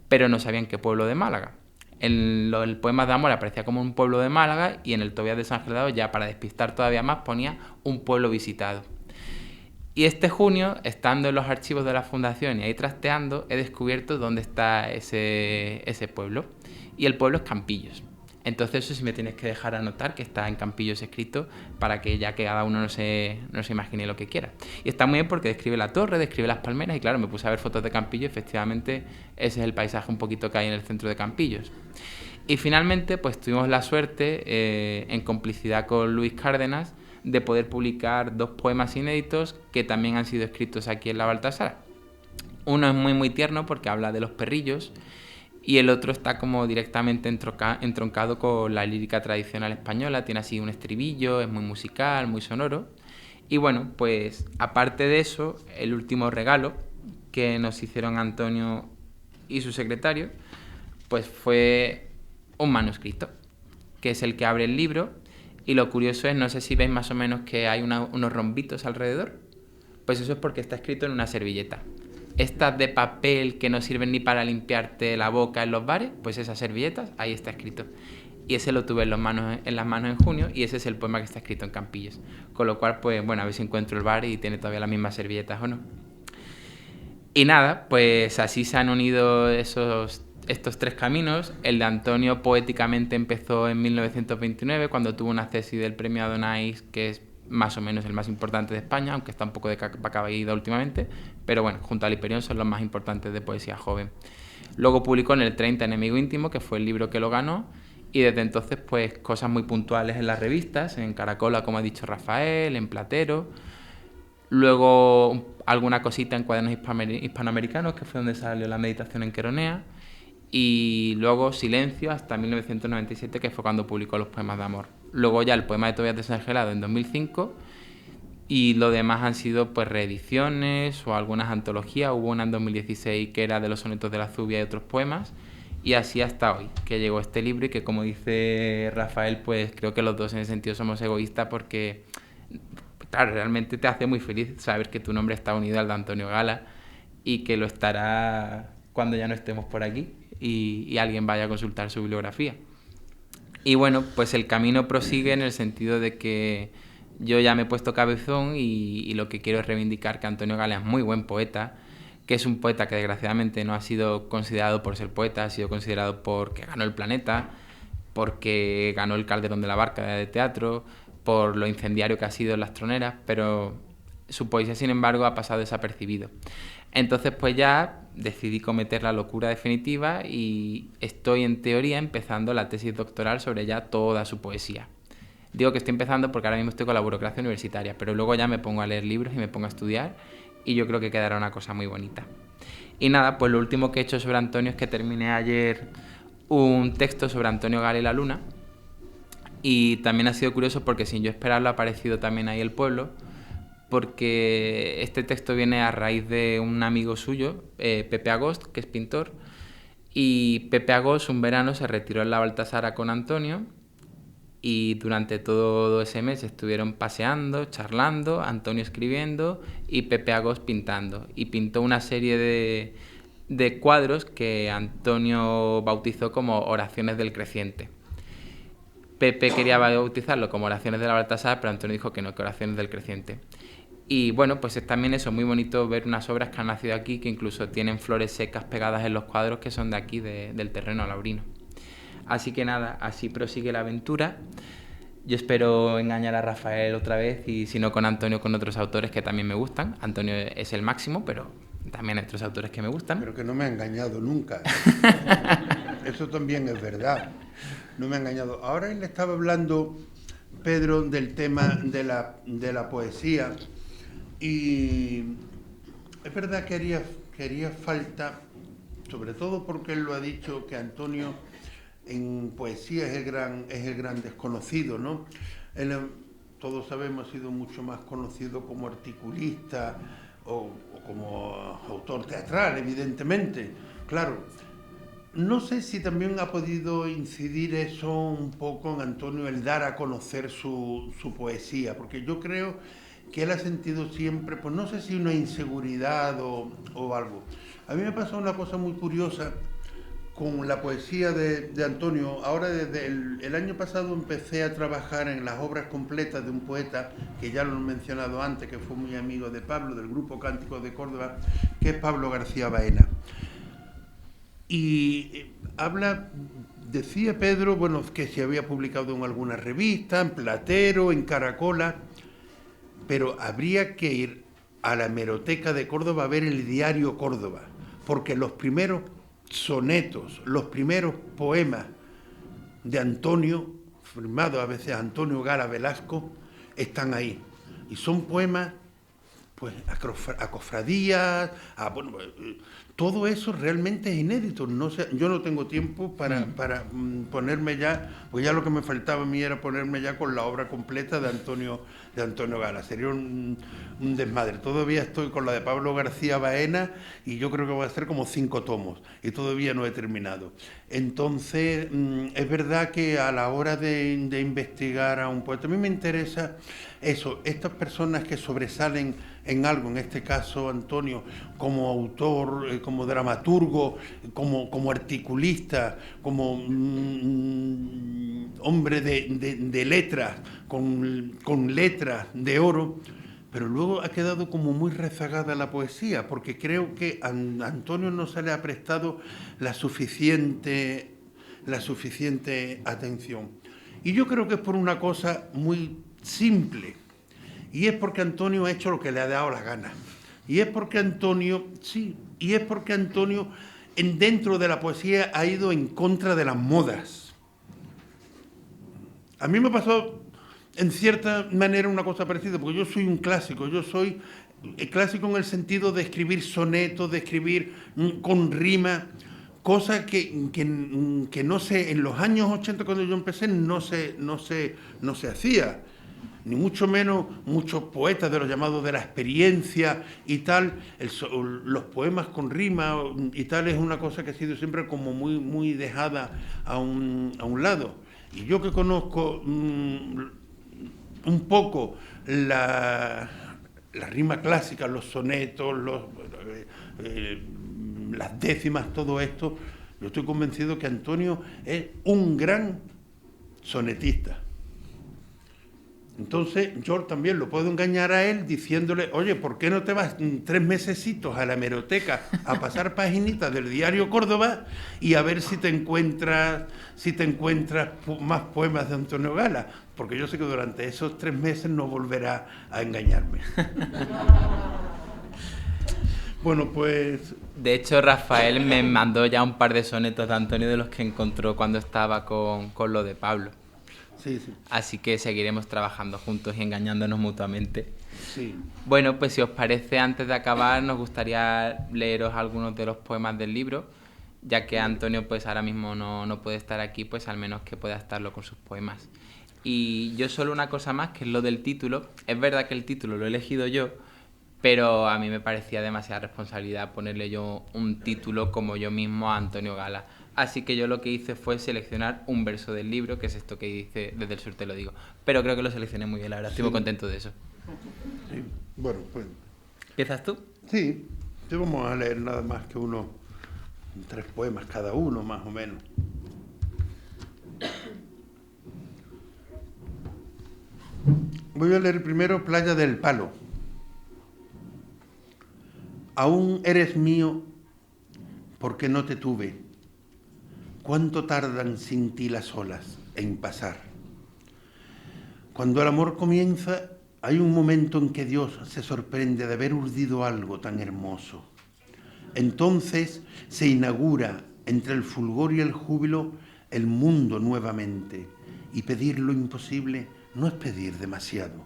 pero no sabía en qué pueblo de Málaga. En el poema de amor aparecía como un pueblo de Málaga y en el Tobías de San Gerardo, ya para despistar todavía más, ponía un pueblo visitado. Y este junio, estando en los archivos de la fundación y ahí trasteando, he descubierto dónde está ese pueblo. Y el pueblo es Campillos. Entonces eso sí me tienes que dejar anotar que está en Campillos escrito para que ya que cada uno no se imagine lo que quiera. Y está muy bien porque describe la torre, describe las palmeras y claro, me puse a ver fotos de Campillos y efectivamente ese es el paisaje un poquito que hay en el centro de Campillos. Y finalmente pues tuvimos la suerte, en complicidad con Luis Cárdenas, de poder publicar 2 poemas inéditos que también han sido escritos aquí en la Baltasara. Uno es muy muy tierno porque habla de los perrillos y el otro está como directamente entroncado con la lírica tradicional española, tiene así un estribillo, es muy musical, muy sonoro. Y bueno, pues aparte de eso, el último regalo que nos hicieron Antonio y su secretario, pues fue un manuscrito, que es el que abre el libro. Y lo curioso es, no sé si veis más o menos que hay unos rombitos alrededor, pues eso es porque está escrito en una servilleta. Estas de papel que no sirven ni para limpiarte la boca en los bares, pues esas servilletas, ahí está escrito. Y ese lo tuve en las manos en junio y ese es el poema que está escrito en Campillos. Con lo cual, pues bueno, a ver si encuentro el bar y tiene todavía las mismas servilletas o no. Y nada, pues así se han unido estos 3 caminos. El de Antonio poéticamente empezó en 1929 cuando tuvo una tesis del premio Adonais, que es más o menos el más importante de España, aunque está un poco de capa caída últimamente, pero bueno, junto al Hiperión son los más importantes de poesía joven. Luego publicó en el 30 Enemigo Íntimo, que fue el libro que lo ganó, Y desde entonces, pues cosas muy puntuales en las revistas, en Caracola, como ha dicho Rafael, en Platero. Luego alguna cosita en Cuadernos Hispanoamericanos, que fue donde salió La meditación en Queronea. Y luego Silencio hasta 1997, que fue cuando publicó los poemas de amor. Luego ya el poema de Tobías Desangelado en 2005, y lo demás han sido pues reediciones o algunas antologías. Hubo una en 2016 que era de los sonetos de la Zubia y otros poemas, y así hasta hoy, que llegó este libro, y que, como dice Rafael, pues creo que los dos en ese sentido somos egoístas, porque claro, realmente te hace muy feliz saber que tu nombre está unido al de Antonio Gala, y que lo estará cuando ya no estemos por aquí y alguien vaya a consultar su bibliografía. Y bueno, pues el camino prosigue en el sentido de que yo ya me he puesto cabezón, y lo que quiero es reivindicar que Antonio Gala es muy buen poeta, que es un poeta que desgraciadamente no ha sido considerado por ser poeta, ha sido considerado porque ganó el Planeta, porque ganó el Calderón de la Barca de teatro, por lo incendiario que ha sido en Las Troneras, pero su poesía, sin embargo, ha pasado desapercibido. Entonces, pues ya decidí cometer la locura definitiva, y estoy, en teoría, empezando la tesis doctoral sobre ya toda su poesía. Digo que estoy empezando porque ahora mismo estoy con la burocracia universitaria, pero luego ya me pongo a leer libros y me pongo a estudiar, y yo creo que quedará una cosa muy bonita. Y nada, pues lo último que he hecho sobre Antonio es que terminé ayer un texto sobre Antonio Gala y la Luna, y también ha sido curioso porque, sin yo esperarlo, ha aparecido también ahí El Pueblo, porque este texto viene a raíz de un amigo suyo, Pepe Agost, que es pintor, y Pepe Agost un verano se retiró en la Baltasara con Antonio, y durante todo ese mes estuvieron paseando, charlando, Antonio escribiendo y Pepe Agost pintando, y pintó una serie de cuadros que Antonio bautizó como Oraciones del Creciente. Pepe quería bautizarlo como Oraciones de la Baltasar, pero Antonio dijo que no, que Oraciones del Creciente. Y bueno, pues es también eso, muy bonito ver unas obras que han nacido aquí, que incluso tienen flores secas pegadas en los cuadros, que son de aquí, del terreno laurino. Así que nada, así prosigue la aventura. Yo espero engañar a Rafael otra vez, y si no con Antonio, con otros autores que también me gustan. Antonio es el máximo, pero también hay otros autores que me gustan. Pero que no me ha engañado nunca. Eso también es verdad. No me ha engañado. Ahora él estaba hablando, Pedro, del tema de la poesía, y es verdad que haría falta, sobre todo porque él lo ha dicho, que Antonio en poesía es el gran desconocido, ¿no? Él, todos sabemos, ha sido mucho más conocido como articulista o como autor teatral, evidentemente, claro. No sé si también ha podido incidir eso un poco en Antonio, el dar a conocer su poesía, porque yo creo que él ha sentido siempre, pues no sé si una inseguridad o algo. A mí me pasó una cosa muy curiosa con la poesía de Antonio. Ahora, desde el año pasado, empecé a trabajar en las obras completas de un poeta que ya lo he mencionado antes, que fue muy amigo de Pablo, del grupo Cánticos de Córdoba, que es Pablo García Baena. Y decía Pedro, bueno, que se había publicado en alguna revista, en Platero, en Caracola, pero habría que ir a la hemeroteca de Córdoba a ver el diario Córdoba, porque los primeros sonetos, los primeros poemas de Antonio, firmados a veces Antonio Gala Velasco, están ahí. Y son poemas, pues, a cofradías, bueno, todo eso realmente es inédito. No sé, yo no tengo tiempo para ponerme ya, pues ya lo que me faltaba a mí era ponerme ya con la obra completa de Antonio Gala. Sería un desmadre. Todavía estoy con la de Pablo García Baena, y yo creo que va a ser como 5 tomos, y todavía no he terminado. Entonces, es verdad que a la hora de investigar a un poeta, a mí me interesa eso, estas personas que sobresalen en algo, en este caso Antonio, como autor, como dramaturgo, como articulista, como hombre de letras, con letras de oro, pero luego ha quedado como muy rezagada la poesía, porque creo que a Antonio no se le ha prestado la suficiente atención. Y yo creo que es por una cosa muy simple, y es porque Antonio ha hecho lo que le ha dado la gana. Y es porque Antonio, dentro de la poesía ha ido en contra de las modas. A mí me pasó, en cierta manera, una cosa parecida, porque yo soy un clásico, yo soy clásico en el sentido de escribir sonetos, de escribir con rima, cosa que no sé, en los años 80 cuando yo empecé no se hacía, ni mucho menos muchos poetas de los llamados de la experiencia y tal, los poemas con rima y tal es una cosa que ha sido siempre como muy dejada a un lado. Y yo que conozco un poco la rima clásica, los sonetos, las décimas, todo esto, yo estoy convencido que Antonio es un gran sonetista. Entonces yo también lo puedo engañar a él diciéndole, oye, ¿por qué no te vas 3 mesecitos a la hemeroteca a pasar paginitas del diario Córdoba y a ver si te encuentras más poemas de Antonio Gala? Porque yo sé que durante esos 3 meses no volverá a engañarme. Bueno, pues... De hecho, Rafael me mandó ya un par de sonetos de Antonio de los que encontró cuando estaba con lo de Pablo. Sí, sí. Así que seguiremos trabajando juntos y engañándonos mutuamente. Sí. Bueno, pues si os parece, antes de acabar, nos gustaría leeros algunos de los poemas del libro, ya que Antonio pues ahora mismo no puede estar aquí, pues al menos que pueda estarlo con sus poemas. Y yo solo una cosa más, que es lo del título. Es verdad que el título lo he elegido yo, pero a mí me parecía demasiada responsabilidad ponerle yo un título como yo mismo a Antonio Gala. Así que yo lo que hice fue seleccionar un verso del libro, que es esto que dice Desde el sur te lo digo. Pero creo que lo seleccioné muy bien, la verdad, estoy muy contento de eso. Sí. Bueno, pues... ¿Empiezas tú? Sí, vamos a leer nada más que 3 poemas cada uno, más o menos. Voy a leer primero Playa del Palo. Aún eres mío porque no te tuve. ¿Cuánto tardan sin ti las olas en pasar? Cuando el amor comienza, hay un momento en que Dios se sorprende de haber urdido algo tan hermoso. Entonces se inaugura entre el fulgor y el júbilo el mundo nuevamente, y pedir lo imposible no es pedir demasiado.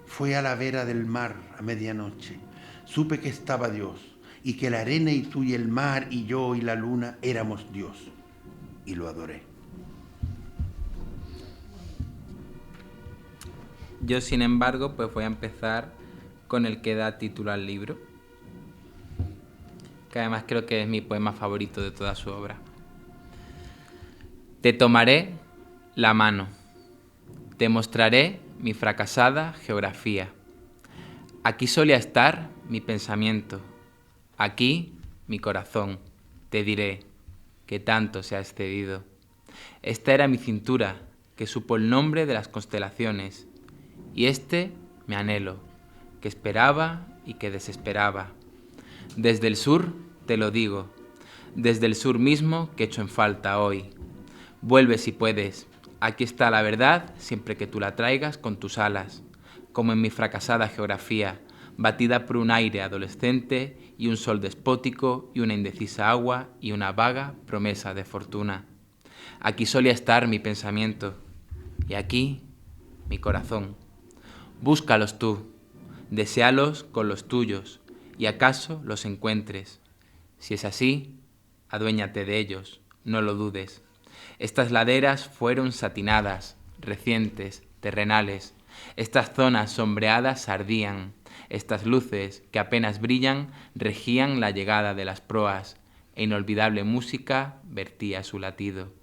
Fue a la vera del mar a medianoche, supe que estaba Dios, y que la arena y tú y el mar y yo y la luna éramos Dios, y lo adoré. Yo, sin embargo, pues voy a empezar con el que da título al libro, que además creo que es mi poema favorito de toda su obra. Te tomaré la mano, te mostraré mi fracasada geografía. Aquí solía estar mi pensamiento, aquí mi corazón, te diré que tanto se ha excedido. Esta era mi cintura, que supo el nombre de las constelaciones, y este mi anhelo, que esperaba y que desesperaba. Desde el sur te lo digo, desde el sur mismo que echo en falta hoy. Vuelve si puedes, aquí está la verdad siempre que tú la traigas con tus alas, como en mi fracasada geografía, batida por un aire adolescente y un sol despótico y una indecisa agua y una vaga promesa de fortuna. Aquí solía estar mi pensamiento y aquí mi corazón. Búscalos tú, deséalos con los tuyos y acaso los encuentres. Si es así, aduéñate de ellos, no lo dudes. Estas laderas fueron satinadas, recientes, terrenales. Estas zonas sombreadas ardían. Estas luces que apenas brillan regían la llegada de las proas e inolvidable música vertía su latido.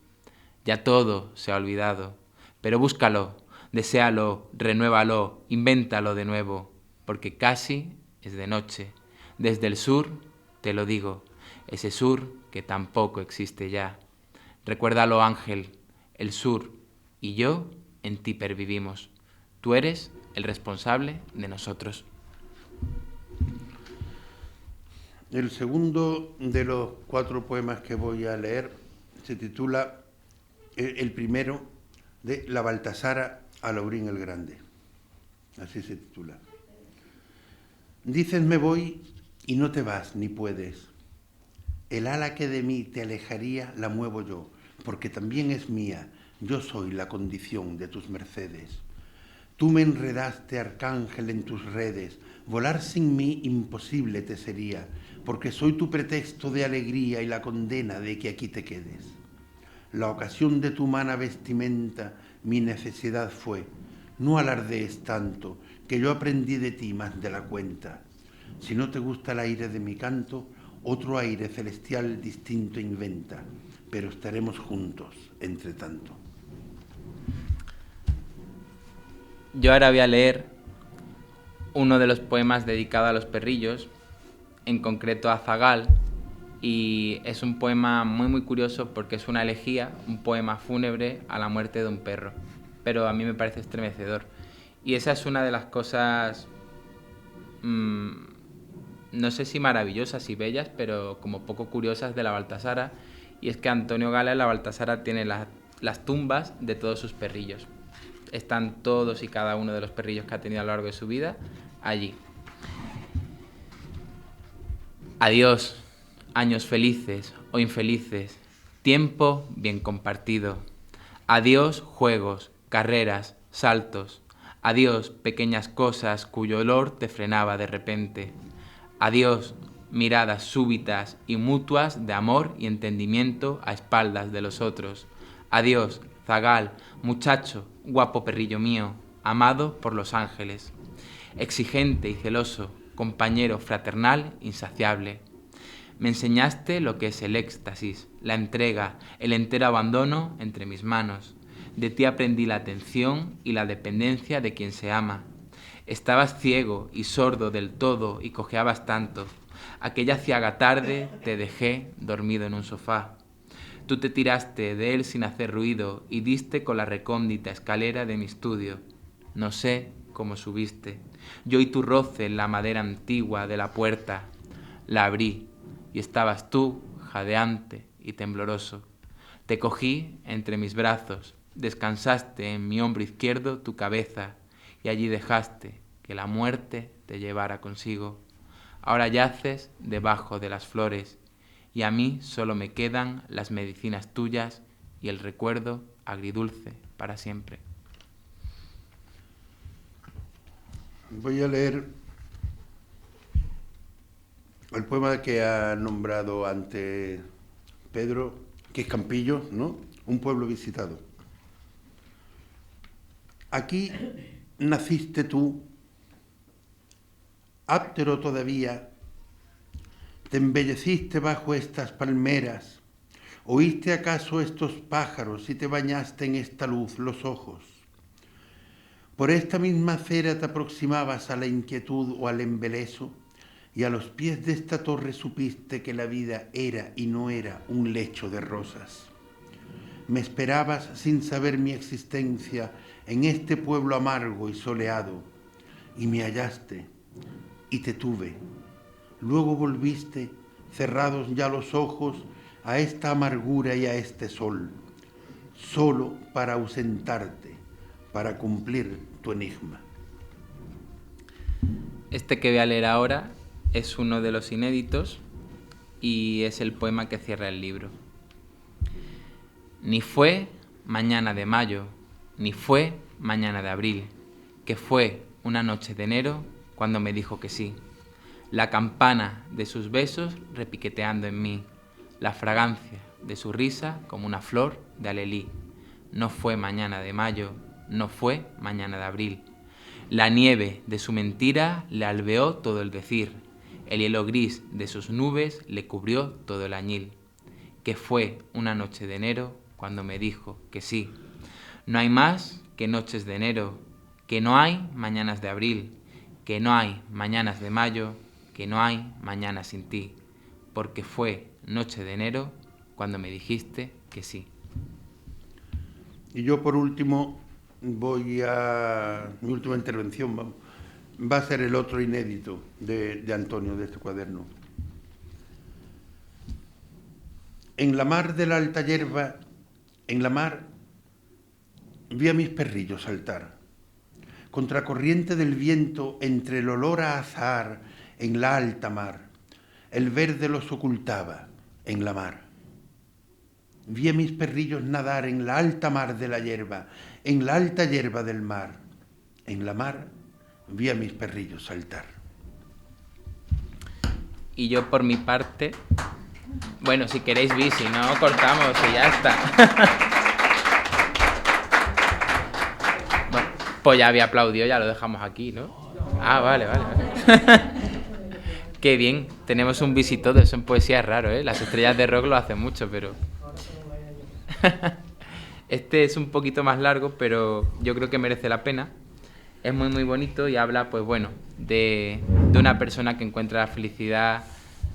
Ya todo se ha olvidado, pero búscalo, deséalo, renuévalo, invéntalo de nuevo, porque casi es de noche. Desde el sur te lo digo, ese sur que tampoco existe ya. Recuérdalo, ángel, el sur y yo en ti pervivimos. Tú eres el responsable de nosotros. El segundo de los 4 poemas que voy a leer se titula, el primero, de La Baltasara a Laurín el Grande. Así se titula. Dices me voy y no te vas ni puedes. El ala que de mí te alejaría la muevo yo, porque también es mía, yo soy la condición de tus mercedes. Tú me enredaste, arcángel, en tus redes, volar sin mí imposible te sería, porque soy tu pretexto de alegría y la condena de que aquí te quedes. La ocasión de tu humana vestimenta mi necesidad fue, no alardees tanto, que yo aprendí de ti más de la cuenta. Si no te gusta el aire de mi canto, otro aire celestial distinto inventa, pero estaremos juntos entre tanto. Yo ahora voy a leer uno de los poemas dedicado a los perrillos, en concreto a Zagal, y es un poema muy curioso porque es una elegía, un poema fúnebre a la muerte de un perro, pero a mí me parece estremecedor. Y esa es una de las cosas, no sé si maravillosas y bellas, pero como poco curiosas de la Baltasara, y es que Antonio Gala en la Baltasara tiene las tumbas de todos sus perrillos. Están todos y cada uno de los perrillos que ha tenido a lo largo de su vida allí. Adiós, años felices o infelices, tiempo bien compartido. Adiós, juegos, carreras, saltos. Adiós, pequeñas cosas cuyo olor te frenaba de repente. Adiós, miradas súbitas y mutuas de amor y entendimiento a espaldas de los otros. Adiós, Zagal, muchacho, guapo perrillo mío, amado por los ángeles. Exigente y celoso, compañero fraternal insaciable. Me enseñaste lo que es el éxtasis, la entrega, el entero abandono entre mis manos. De ti aprendí la atención y la dependencia de quien se ama. Estabas ciego y sordo del todo y cojeabas tanto. Aquella ciaga tarde te dejé dormido en un sofá. Tú te tiraste de él sin hacer ruido y diste con la recóndita escalera de mi estudio. No sé cómo subiste. Yo oí tu roce en la madera antigua de la puerta. La abrí y estabas tú, jadeante y tembloroso. Te cogí entre mis brazos, descansaste en mi hombro izquierdo tu cabeza y allí dejaste que la muerte te llevara consigo. Ahora yaces debajo de las flores y a mí solo me quedan las medicinas tuyas y el recuerdo agridulce para siempre. Voy a leer el poema que ha nombrado antes Pedro, que es Campillo, ¿no? Un pueblo visitado. Aquí naciste tú, áptero todavía, te embelleciste bajo estas palmeras, oíste acaso estos pájaros y te bañaste en esta luz los ojos. Por esta misma acera te aproximabas a la inquietud o al embeleso, y a los pies de esta torre supiste que la vida era y no era un lecho de rosas. Me esperabas sin saber mi existencia en este pueblo amargo y soleado, y me hallaste, y te tuve. Luego volviste, cerrados ya los ojos, a esta amargura y a este sol, solo para ausentarte, para cumplir tu enigma. Este que voy a leer ahora es uno de los inéditos y es el poema que cierra el libro. Ni fue mañana de mayo, ni fue mañana de abril, que fue una noche de enero cuando me dijo que sí. La campana de sus besos repiqueteando en mí, la fragancia de su risa como una flor de alelí. No fue mañana de mayo, no fue mañana de abril. La nieve de su mentira le alveó todo el decir, el hielo gris de sus nubes le cubrió todo el añil. Que fue una noche de enero cuando me dijo que sí. No hay más que noches de enero, que no hay mañanas de abril, que no hay mañanas de mayo, que no hay mañanas sin ti, porque fue noche de enero cuando me dijiste que sí. Y yo por último mi última intervención va a ser el otro inédito de Antonio, de este cuaderno. En la mar de la alta hierba, en la mar, vi a mis perrillos saltar. Contracorriente del viento, entre el olor a azahar, en la alta mar, el verde los ocultaba en la mar. vi a mis perrillos nadar en la alta mar de la hierba, en la alta hierba del mar. En la mar vi a mis perrillos saltar. Y yo por mi parte, bueno, si queréis vi, si no cortamos y ya está. Bueno, pues ya había aplaudido, ya lo dejamos aquí, ¿no? Ah, vale. Qué bien, tenemos un visito de eso en poesía, es raro, ¿eh? Las estrellas de rock lo hacen mucho, pero... Este es un poquito más largo, pero yo creo que merece la pena. Es muy muy bonito y habla, pues bueno, de una persona que encuentra la felicidad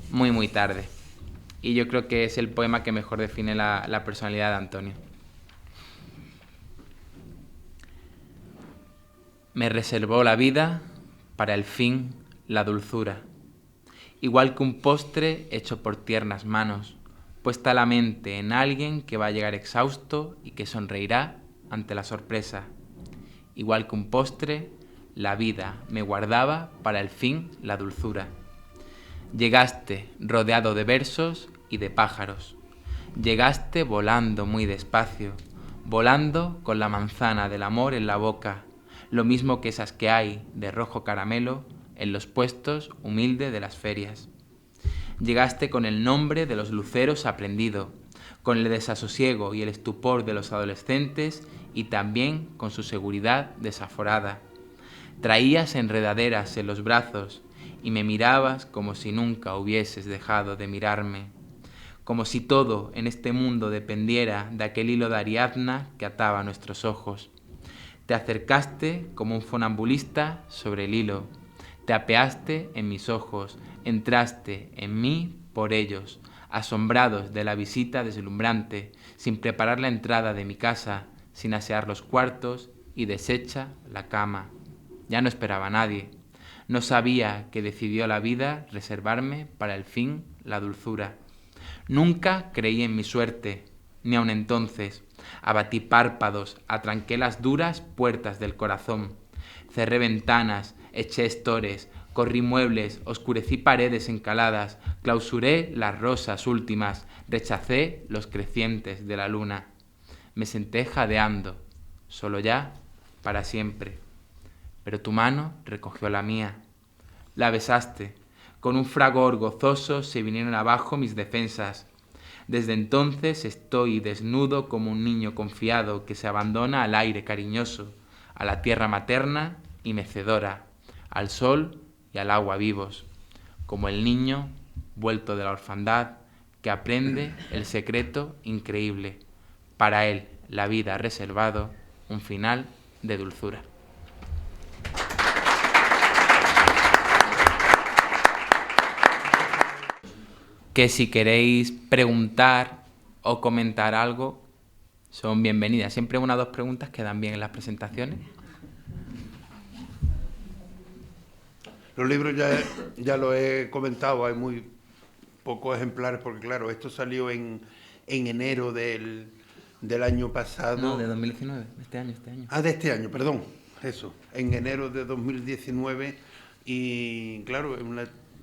muy muy tarde. Y yo creo que es el poema que mejor define la personalidad de Antonio. Me reservó la vida para el fin la dulzura, igual que un postre hecho por tiernas manos, puesta la mente en alguien que va a llegar exhausto y que sonreirá ante la sorpresa. Igual que un postre, la vida me guardaba para el fin la dulzura. Llegaste rodeado de versos y de pájaros. Llegaste volando muy despacio, volando con la manzana del amor en la boca, lo mismo que esas que hay de rojo caramelo en los puestos humildes de las ferias. Llegaste con el nombre de los luceros aprendido, con el desasosiego y el estupor de los adolescentes y también con su seguridad desaforada. Traías enredaderas en los brazos y me mirabas como si nunca hubieses dejado de mirarme, como si todo en este mundo dependiera de aquel hilo de Ariadna que ataba nuestros ojos. Te acercaste como un funambulista sobre el hilo, te apeaste en mis ojos, entraste en mí por ellos, asombrados de la visita deslumbrante, sin preparar la entrada de mi casa, sin asear los cuartos y deshecha la cama. Ya no esperaba a nadie. No sabía que decidió la vida reservarme para el fin la dulzura. Nunca creí en mi suerte, ni aun entonces. Abatí párpados, atranqué las duras puertas del corazón. Cerré ventanas, eché estores, corrí muebles, oscurecí paredes encaladas, clausuré las rosas últimas, rechacé los crecientes de la luna. Me senté jadeando, solo ya, para siempre. Pero tu mano recogió la mía. La besaste. Con un fragor gozoso se vinieron abajo mis defensas. Desde entonces estoy desnudo como un niño confiado que se abandona al aire cariñoso, a la tierra materna y mecedora, al sol y al agua vivos, como el niño vuelto de la orfandad que aprende el secreto increíble. Para él la vida ha reservado un final de dulzura. Que si queréis preguntar o comentar algo, son bienvenidas. Siempre una o dos preguntas quedan bien en las presentaciones. Los libros ya lo he comentado, hay muy pocos ejemplares, porque claro, esto salió en enero del año pasado. No, de 2019, este año. Ah, de este año, perdón, eso, en enero de 2019, y claro,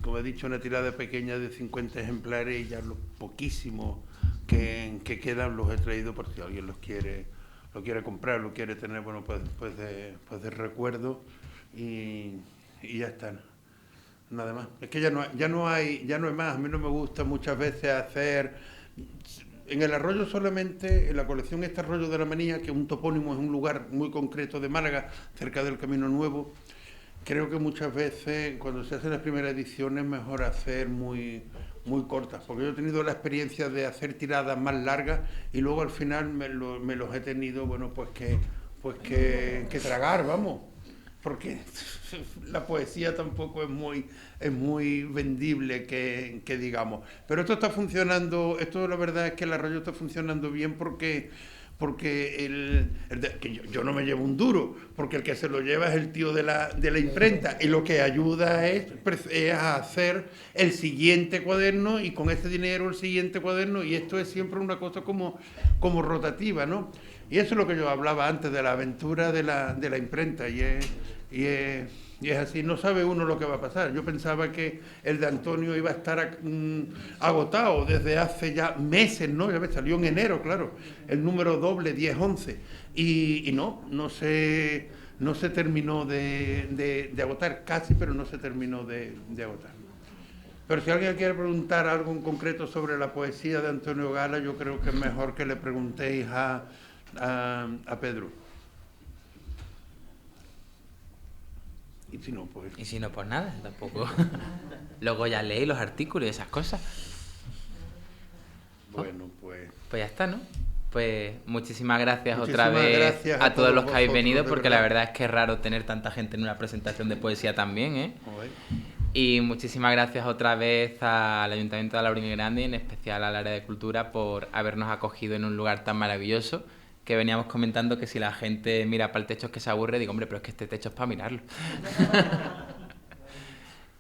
como he dicho, una tirada pequeña de 50 ejemplares, y ya los poquísimos que quedan los he traído por si alguien lo quiere comprar, lo quiere tener, bueno, pues de recuerdo, y ya está, nada más. Es que ya no hay más. A mí no me gusta muchas veces hacer en el Arroyo solamente, en la colección este Arroyo de la Manía, que es un topónimo, es un lugar muy concreto de Málaga, cerca del Camino Nuevo. Creo que muchas veces cuando se hacen las primeras ediciones es mejor hacer muy cortas, porque yo he tenido la experiencia de hacer tiradas más largas y luego al final me los he tenido, bueno, pues que tragar, vamos, porque la poesía tampoco es muy vendible que digamos. Pero esto está funcionando, esto la verdad es que el Arroyo está funcionando bien porque que yo no me llevo un duro, porque el que se lo lleva es el tío de la imprenta, y lo que ayuda es a hacer el siguiente cuaderno, y con este dinero el siguiente cuaderno, y esto es siempre una cosa como rotativa, ¿no? Y eso es lo que yo hablaba antes de la aventura de la imprenta, y es Y es así, no sabe uno lo que va a pasar. Yo pensaba que el de Antonio iba a estar agotado desde hace ya meses, ¿no? Ya ves, salió en enero, claro, el número doble, 10-11. Y no se terminó de agotar, casi, pero no se terminó de agotar. Pero si alguien quiere preguntar algo en concreto sobre la poesía de Antonio Gala, yo creo que es mejor que le preguntéis a Pedro. Y si no, pues nada, tampoco. Luego ya leí los artículos y esas cosas. Bueno, pues ya está, ¿no? Pues muchísimas gracias Muchísimas otra vez gracias a todos los que habéis vosotros, venido, de porque verdad. la verdad es que es raro tener tanta gente en una presentación de poesía también, ¿eh? joder. Y muchísimas gracias otra vez al Ayuntamiento de Laurín el Grande y en especial al área de cultura por habernos acogido en un lugar tan maravilloso, que veníamos comentando que si la gente mira para el techo es que se aburre. Digo, hombre, pero es que este techo es para mirarlo.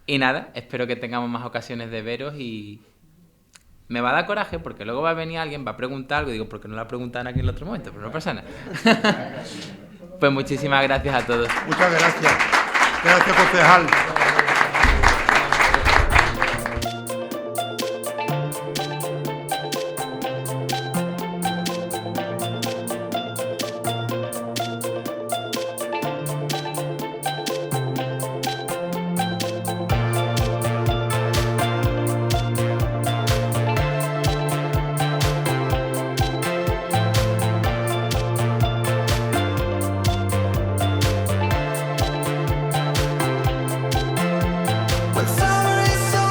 Y nada, espero que tengamos más ocasiones de veros y me va a dar coraje porque luego va a venir alguien, va a preguntar algo y digo, ¿por qué no lo ha preguntado aquí en el otro momento? Pero no pasa nada. Pues muchísimas gracias a todos. Muchas gracias. Gracias, concejal.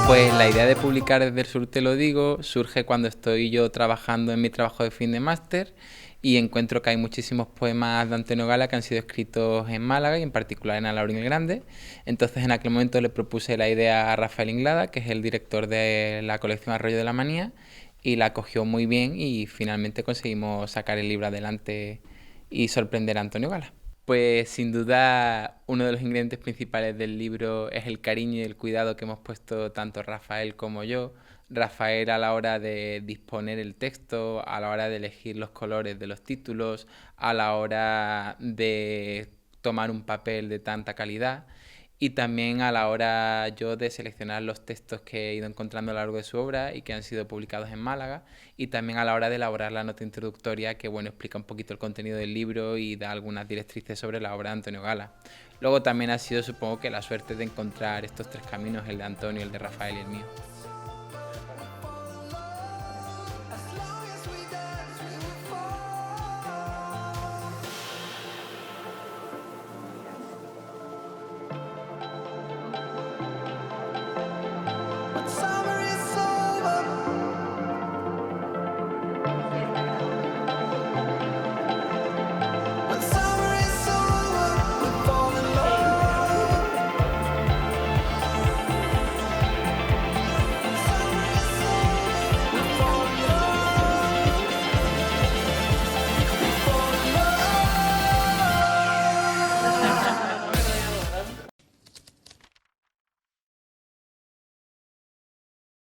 Pues la idea de publicar Desde el Sur Te Lo Digo surge cuando estoy yo trabajando en mi trabajo de fin de máster y encuentro que hay muchísimos poemas de Antonio Gala que han sido escritos en Málaga y en particular en Laurín el Grande. Entonces en aquel momento le propuse la idea a Rafael Inglada, que es el director de la colección Arroyo de la Manía, y la acogió muy bien y finalmente conseguimos sacar el libro adelante y sorprender a Antonio Gala. Pues sin duda uno de los ingredientes principales del libro es el cariño y el cuidado que hemos puesto tanto Rafael como yo. Rafael a la hora de disponer el texto, a la hora de elegir los colores de los títulos, a la hora de tomar un papel de tanta calidad y también a la hora yo de seleccionar los textos que he ido encontrando a lo largo de su obra y que han sido publicados en Málaga, y también a la hora de elaborar la nota introductoria que bueno, explica un poquito el contenido del libro y da algunas directrices sobre la obra de Antonio Gala. Luego también ha sido, supongo, que la suerte de encontrar estos tres caminos, el de Antonio, el de Rafael y el mío.